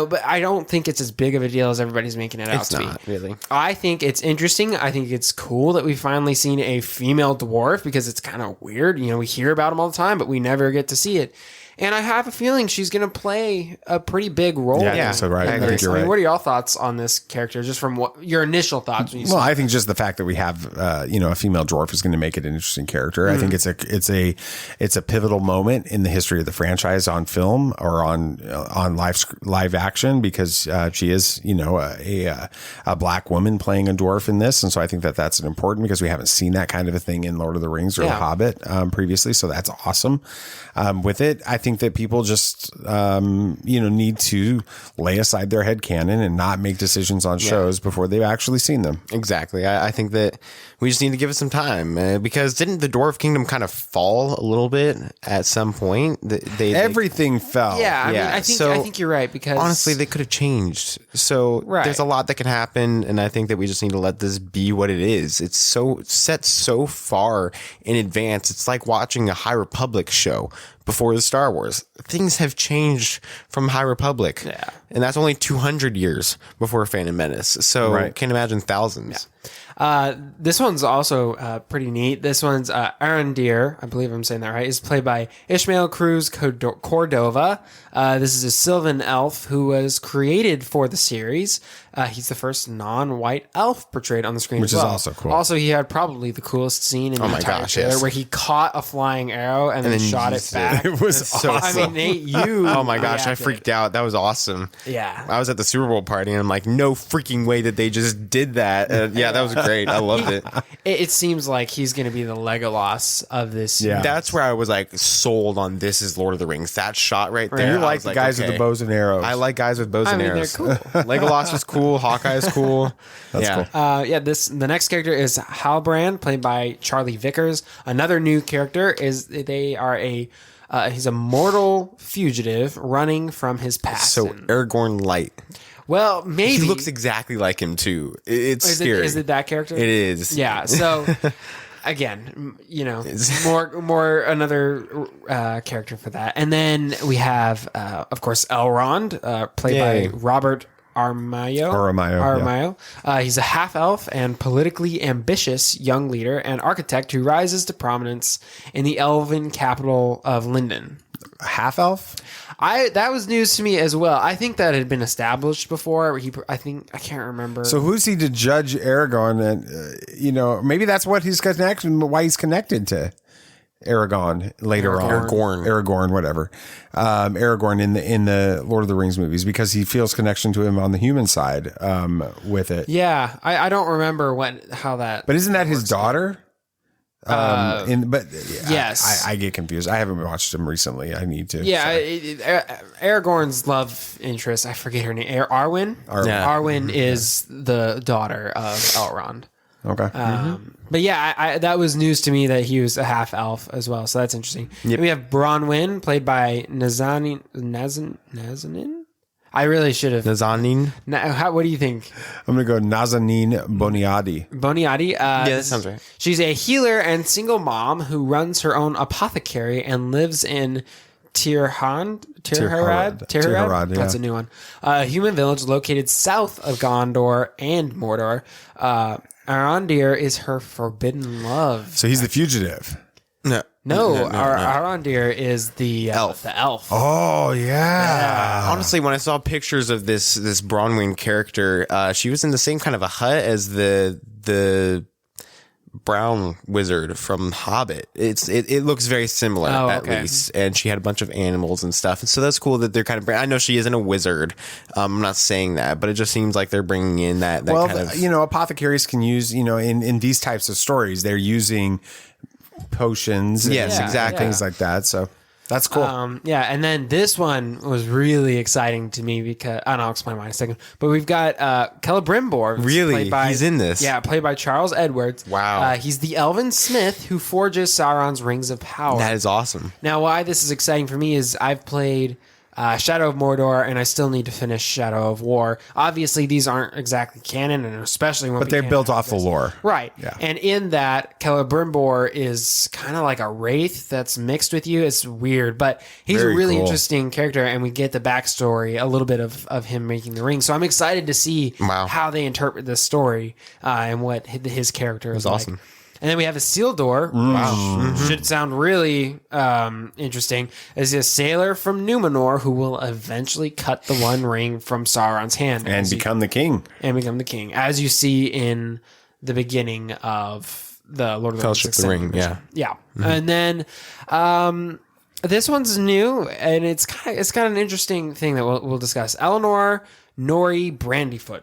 But I don't think it's as big of a deal as everybody's making it out to be. It's not, really. I think it's interesting. I think it's cool that we've finally seen a female dwarf because it's kind of weird. We hear about them all the time, but we never get to see it. And I have a feeling she's going to play a pretty big role. Yeah, I think so, right. I think you're right. What are y'all thoughts on this character, just from what your initial thoughts? When you I think just the fact that we have, a female dwarf is going to make it an interesting character. I think it's a pivotal moment in the history of the franchise on film or on live action because she is, a black woman playing a dwarf in this, and so I think that that's important because we haven't seen that kind of a thing in Lord of the Rings or The Hobbit previously. So that's awesome. With it, I think that people just, need to lay aside their headcanon and not make decisions on shows before they've actually seen them. Exactly. I think that we just need to give it some time because didn't the Dwarf Kingdom kind of fall a little bit at some point? Everything fell. Yeah. I think you're right because honestly, they could have changed. So there's a lot that can happen. And I think that we just need to let this be what it is. It's set so far in advance. It's like watching a High Republic show before the Star Wars. Things have changed from High Republic. Yeah. And that's only 200 years before Phantom Menace. So can't imagine thousands. Yeah. This one's also pretty neat. This one's Arondir, I believe I'm saying that right, is played by Ishmael Cruz Cordova. This is a Sylvan elf who was created for the series. He's the first non-white elf portrayed on the screen, which is also cool. Also, he had probably the coolest scene in the entire trailer, where he caught a flying arrow and then shot it back. It was awesome. I mean, Nate, you oh my gosh, I freaked out. That was awesome. Yeah, I was at the Super Bowl party and I'm like, no freaking way that they just did that. Yeah, that was great. I loved it. It seems like he's going to be the Legolas of this. Yeah, that's where I was like sold on. This is Lord of the Rings. That shot right there. You like the guys with the bows and arrows. I like guys with bows and arrows. They're cool. Legolas was cool. Hawkeye is cool. That's cool. The next character is Halbrand, played by Charlie Vickers. Another new character is he's a mortal fugitive running from his past. So Aragorn light. Well, maybe he looks exactly like him too. It's scary. Is it that character? It is. Yeah. So again, more another character for that, and then we have, of course, Elrond, played by Robert Aramayo. He's a half-elf and politically ambitious young leader and architect who rises to prominence in the elven capital of Lindon. Half-elf? That was news to me as well. I think that had been established before. I can't remember. So who's he to judge Aragorn? And maybe that's what he's connected. Why he's connected to Aragorn later on. Aragorn, whatever. Aragorn in the Lord of the Rings movies, because he feels connection to him on the human side with it. Yeah, I don't remember how that. But isn't that his daughter? Yes, I get confused. I haven't watched him recently. I need to. Yeah, Aragorn's love interest, I forget her name. Arwen. Arwen is the daughter of Elrond. Okay. But yeah, that was news to me that he was a half elf as well. So that's interesting. Yep. We have Bronwyn, played by Nazanin. I really should have. Nazanin? What do you think? I'm going to go Nazanin Boniadi. Boniadi? Yeah, that sounds right. She's a healer and single mom who runs her own apothecary and lives in Tirharad. Yeah. That's a new one. A human village located south of Gondor and Mordor. Arondir is her forbidden love. So he's the fugitive. No. Arondir is the elf. The elf. Oh yeah. Honestly, when I saw pictures of this Bronwyn character, she was in the same kind of a hut as the brown wizard from Hobbit. It looks very similar at least, and she had a bunch of animals and stuff. And so that's cool that they're kind of. I know she isn't a wizard. I'm not saying that, but it just seems like they're bringing in that kind of. Apothecaries can use in these types of stories, they're using potions. Yes, exactly. Things like that. So That's cool. And then this one was really exciting to me because I'll explain why in a second. But we've got Celebrimbor. Really? He's in this? Yeah, played by Charles Edwards. Wow. He's the Elven Smith who forges Sauron's Rings of Power. That is awesome. Now, why this is exciting for me is I've played Shadow of Mordor, and I still need to finish Shadow of War. Obviously, these aren't exactly canon, and especially when but they're built off the lore, right? Yeah. And in that, Celebrimbor is kind of like a wraith that's mixed with you. It's weird, but he's Very a really cool. interesting character, and we get the backstory, a little bit of him making the ring. So I'm excited to see how they interpret this story and what his character is like. Awesome. And then we have Isildur, which should sound really interesting, as a sailor from Numenor who will eventually cut the One Ring from Sauron's hand. And become the king. And become the king, as you see in the beginning of the Lord of the Fellowship of the Ring, yeah. Yeah. And then this one's new, and it's got an interesting thing that we'll discuss. Eleanor Nori Brandyfoot.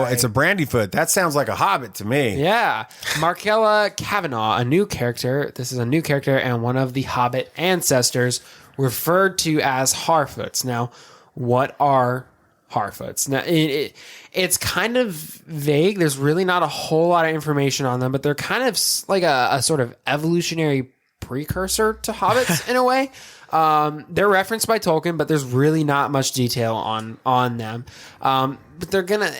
It's a Brandyfoot. That sounds like a hobbit to me. Yeah. Markella Kavanaugh, a new character. This is a new character and one of the Hobbit ancestors referred to as Harfoots. Now, what are Harfoots? Now, it's kind of vague. There's really not a whole lot of information on them, but they're kind of like a sort of evolutionary precursor to hobbits in a way. They're referenced by Tolkien, but there's really not much detail on them. But they're gonna,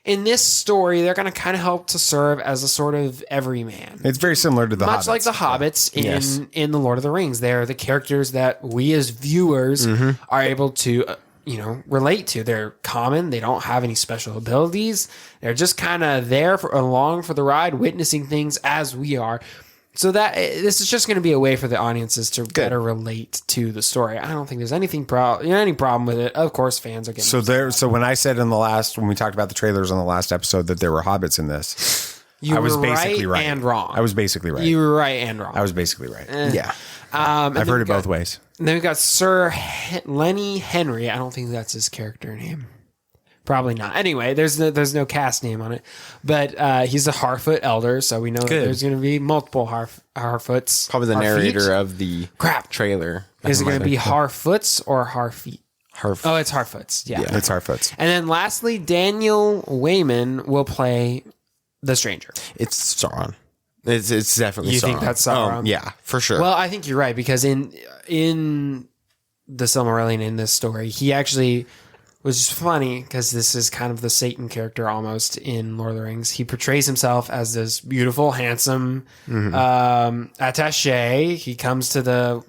in this story, they're gonna kind of help to serve as a sort of everyman. It's very similar to the much hobbits. like the hobbits in the Lord of the Rings. They're the characters that we as viewers are able to relate to. They're common. They don't have any special abilities. They're just kind of there along for the ride, witnessing things as we are. So that this is just going to be a way for the audiences to better relate to the story. I don't think there's any problem with it. Of course, fans are getting So when I said when we talked about the trailers on the last episode that there were hobbits in this, I was basically right and wrong. I was basically right. You were right and wrong. I was basically right. Yeah. I've heard it both ways. And then we've got Sir Lenny Henry. I don't think that's his character name. Probably not. Anyway, there's no cast name on it, but he's a Harfoot elder, so we know that there's going to be multiple Harfoots. Probably the narrator of the trailer. Is it going to be Harfoots or Harfeet? Oh, it's Harfoots. Yeah, it's Harfoots. And then lastly, Daniel Wayman will play the stranger. It's Sauron. It's definitely Sauron. You think that's Sauron? Yeah, for sure. Well, I think you're right, because in the Silmarillion, in this story, he actually, which is funny because this is kind of the Satan character almost in Lord of the Rings. He portrays himself as this beautiful, handsome attaché. He comes to the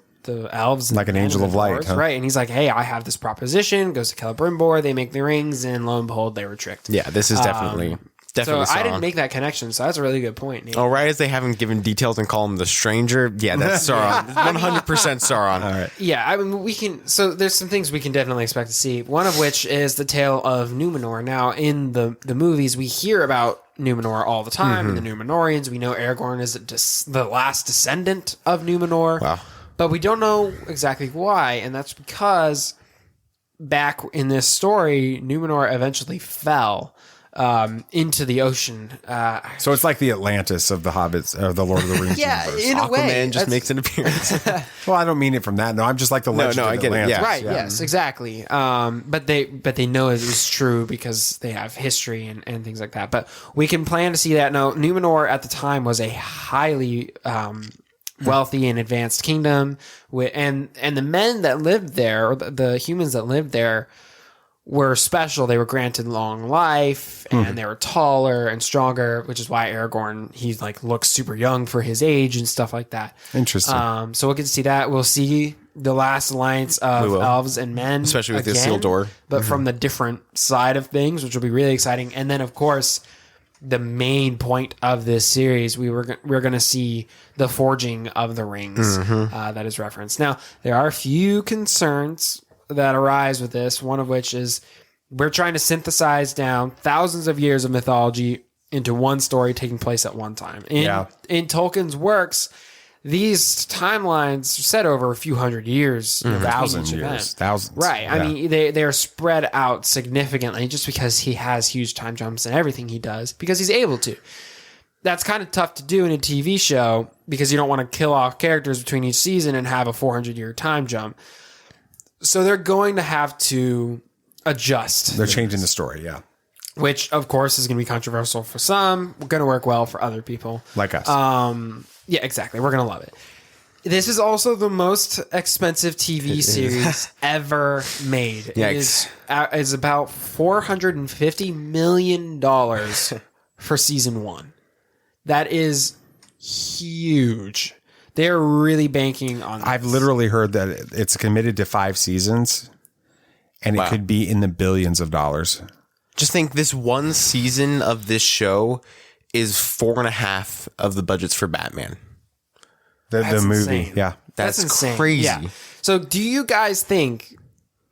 elves, like an angel of light, huh? Right? And he's like, "Hey, I have this proposition." Goes to Celebrimbor. They make the rings, and lo and behold, they were tricked. Yeah, this is definitely. So I didn't make that connection, so that's a really good point, Nate. Oh, right as they haven't given details and call him the stranger. Yeah, that's Sauron. 100% Sauron. All right. Yeah, I mean, we can... So there's some things we can definitely expect to see. One of which is the tale of Numenor. Now, in the movies, we hear about Numenor all the time, and the Numenorians. We know Aragorn is the last descendant of Numenor. Wow. But we don't know exactly why, and that's because back in this story, Numenor eventually fell into the ocean. So it's like the Atlantis of the Hobbits, of the Lord of the Rings universe. In a way. Aquaman just makes an appearance. Well, I don't mean it from that. No, I'm just like the legend of Atlantis. Yeah. Right, yes, exactly. But they know it was true because they have history and things like that. But we can plan to see that. Now, Numenor at the time was a highly wealthy and advanced kingdom, and the men that lived there, or the humans that lived there, were special. They were granted long life, and they were taller and stronger, which is why Aragorn, he looks super young for his age and stuff like that. Interesting. So we'll get to see that. We'll see the last alliance of elves and men, especially with again, Isildur, but from the different side of things, which will be really exciting. And then, of course, the main point of this series, we're going to see the forging of the rings that is referenced. Now, there are a few concerns that arise with this, one of which is we're trying to synthesize down thousands of years of mythology into one story taking place at one time. In Tolkien's works, these timelines are set over a few hundred years. Thousands. Right. Yeah. I mean, they are spread out significantly just because he has huge time jumps in everything he does, because he's able to. That's kind of tough to do in a TV show because you don't want to kill off characters between each season and have a 400-year time jump. So they're going to have to adjust. They're changing the story, yeah. Which, of course, is going to be controversial for some. Going to work well for other people. Like us. Yeah, exactly. We're going to love it. This is also the most expensive TV series ever made. Yikes. It is about $450 million for season 1. That is huge. They're really banking on this. I've literally heard that it's committed to 5 seasons, and it could be in the billions of dollars. Just think this one season of this show is 4.5 of the budgets for Batman. The movie, insane. yeah. That's insane. crazy. Yeah. So do you guys think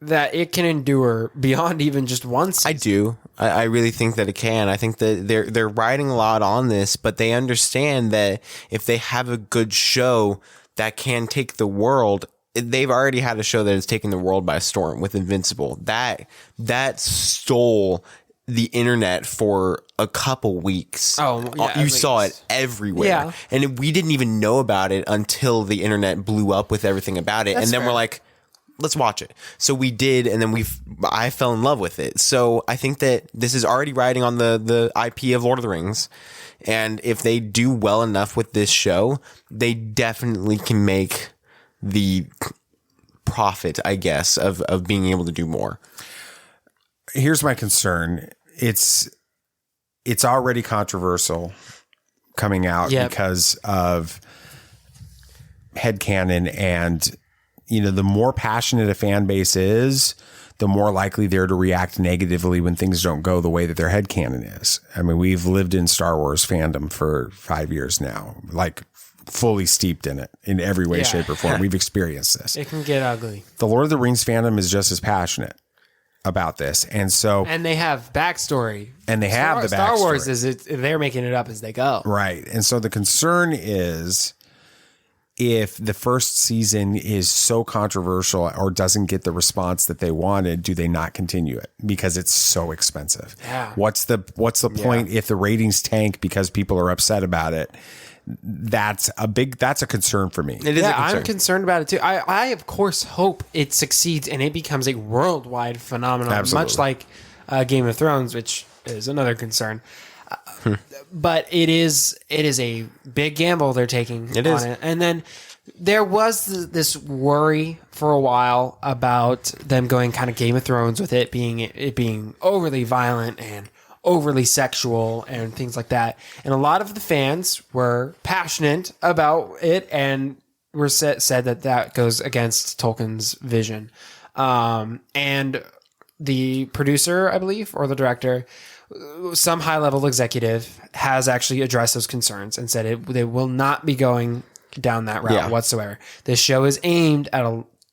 that it can endure beyond even just one season? I do. I really think that it can. I think that they're riding a lot on this, but they understand that if they have a good show that can take the world, they've already had a show that has taken the world by storm with Invincible. That stole the internet for a couple weeks. Oh, yeah, you saw it everywhere. Yeah. And we didn't even know about it until the internet blew up with everything about it. That's and then fair. we're like, let's watch it. So we did, and then I fell in love with it. So I think that this is already riding on the IP of Lord of the Rings. And if they do well enough with this show, they definitely can make the profit, I guess, of being able to do more. Here's my concern. It's already controversial coming out because of headcanon, and the more passionate a fan base is, the more likely they're to react negatively when things don't go the way that their headcanon is. I mean, we've lived in Star Wars fandom for 5 years now, like fully steeped in it in every way, shape, or form. We've experienced this. It can get ugly. The Lord of the Rings fandom is just as passionate about this, and they have backstory, and they have the backstory. Star Wars they're making it up as they go, right? And so the concern is, if the first season is so controversial or doesn't get the response that they wanted, do they not continue it because it's so expensive? Yeah. What's the point if the ratings tank because people are upset about it? That's a concern for me. It is a concern. I'm concerned about it too. I of course hope it succeeds and it becomes a worldwide phenomenon, Absolutely. much like Game of Thrones, which is another concern. But it is a big gamble they're taking on it. And then there was this worry for a while about them going kind of Game of Thrones with it being overly violent and overly sexual and things like that. And a lot of the fans were passionate about it and said that goes against Tolkien's vision. And the producer, I believe, or the director, some high-level executive has actually addressed those concerns and said they will not be going down that route whatsoever. This show is aimed at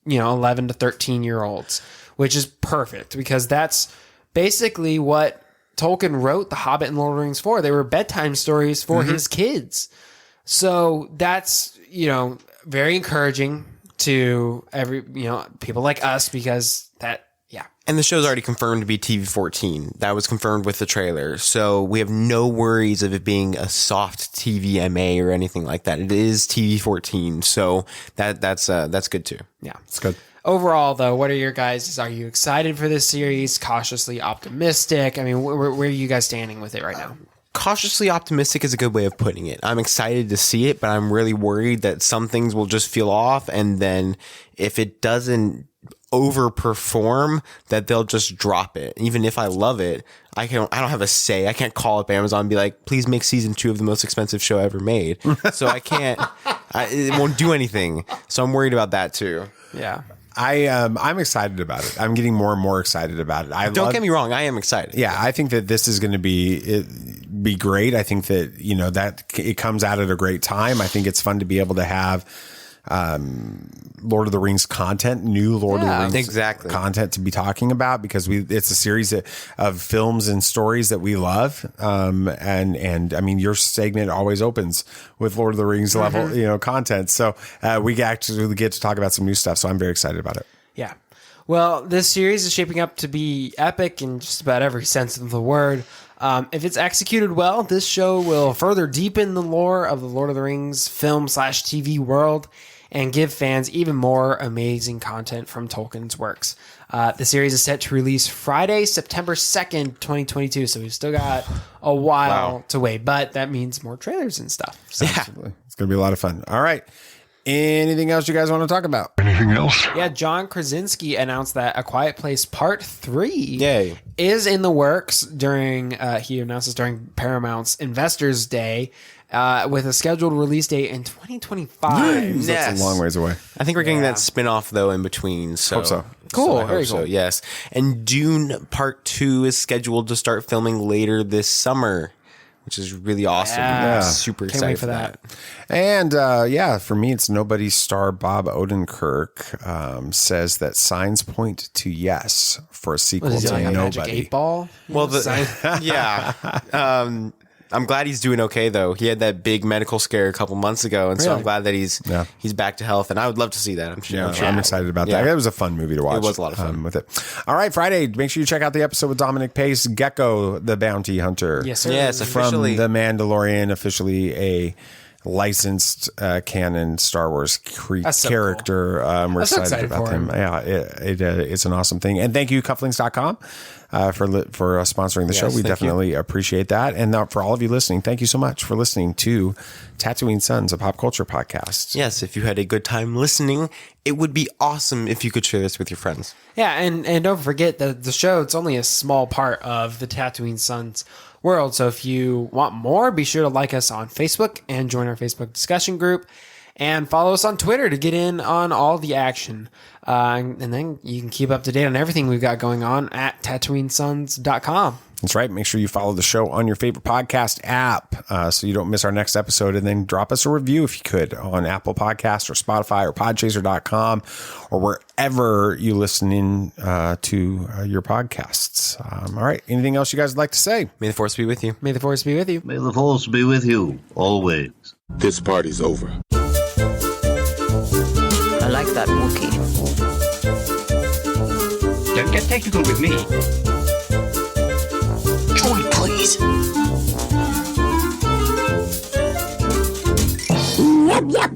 11 to 13-year-olds, which is perfect because that's basically what Tolkien wrote The Hobbit and Lord of the Rings for. They were bedtime stories for his kids. So that's, very encouraging to people like us because And the show's already confirmed to be TV-14. That was confirmed with the trailer. So we have no worries of it being a soft TVMA or anything like that. It is TV-14. So that's good too. Yeah, it's good. Overall, though, what are your guys? Are you excited for this series? Cautiously optimistic? I mean, where are you guys standing with it right now? Cautiously optimistic is a good way of putting it. I'm excited to see it, but I'm really worried that some things will just feel off. And then if it doesn't overperform, that they'll just drop it. Even if I love it, I don't have a say. I can't call up Amazon and be like, please make season 2 of the most expensive show ever made. So I can't, it won't do anything. So I'm worried about that too. Yeah. I'm excited about it. I'm getting more and more excited about it. Don't get me wrong. I am excited. Yeah. I think that this is going to be great. I think that, that it comes out at a great time. I think it's fun to be able to have, Lord of the Rings content, new Lord of the Rings content to be talking about because it's a series of films and stories that we love. And I mean, your segment always opens with Lord of the Rings level, content. So, we actually get to talk about some new stuff. So I'm very excited about it. Yeah. Well, this series is shaping up to be epic in just about every sense of the word. If it's executed well, this show will further deepen the lore of the Lord of the Rings film/TV world and give fans even more amazing content from Tolkien's works. The series is set to release Friday, September 2nd, 2022, so we've still got a while to wait, but that means more trailers and stuff. So. Absolutely. It's going to be a lot of fun. All right. Anything else you guys want to talk about? Anything else? Yeah, John Krasinski announced that A Quiet Place Part 3 is in the works during, he announces during Paramount's Investors Day, with a scheduled release date in 2025. Yes. That's a long ways away. I think we're getting that spin-off, though, in between. So. Hope so. Cool. I Very hope so, cool. yes. And Dune Part 2 is scheduled to start filming later this summer, which is really awesome. Yeah. Super Can't excited wait for that. And for me, it's Nobody's star Bob Odenkirk says that signs point to yes for a sequel Was he to like a Magic Nobody. 8 Ball? Well, I'm glad he's doing okay, though. He had that big medical scare a couple months ago, and so Really? I'm glad that he's back to health, and I would love to see that. I'm sure. I'm excited about that. It was a fun movie to watch. It was a lot of fun. with it. All right, Friday, make sure you check out the episode with Dominic Pace, Gecko the Bounty Hunter. Yes, sir. Yes, From officially. The Mandalorian, officially a licensed canon Star Wars That's so character. We're I'm so excited about for him. Yeah, it's an awesome thing. And thank you, cufflinks.com. For sponsoring the show. We definitely appreciate that. And for all of you listening, thank you so much for listening to Tatooine Sons, a pop culture podcast. Yes, if you had a good time listening, it would be awesome if you could share this with your friends. Yeah, and don't forget that the show, it's only a small part of the Tatooine Sons world. So if you want more, be sure to like us on Facebook and join our Facebook discussion group. And follow us on Twitter to get in on all the action. And then you can keep up to date on everything we've got going on at TatooineSons.com. That's right. Make sure you follow the show on your favorite podcast app so you don't miss our next episode. And then drop us a review if you could on Apple Podcasts or Spotify or Podchaser.com or wherever you listen in to your podcasts. All right. Anything else you guys would like to say? May the Force be with you. May the Force be with you. May the Force be with you always. This party's over. I like that Wookiee. Don't get technical with me. Join, please. Yep, yep.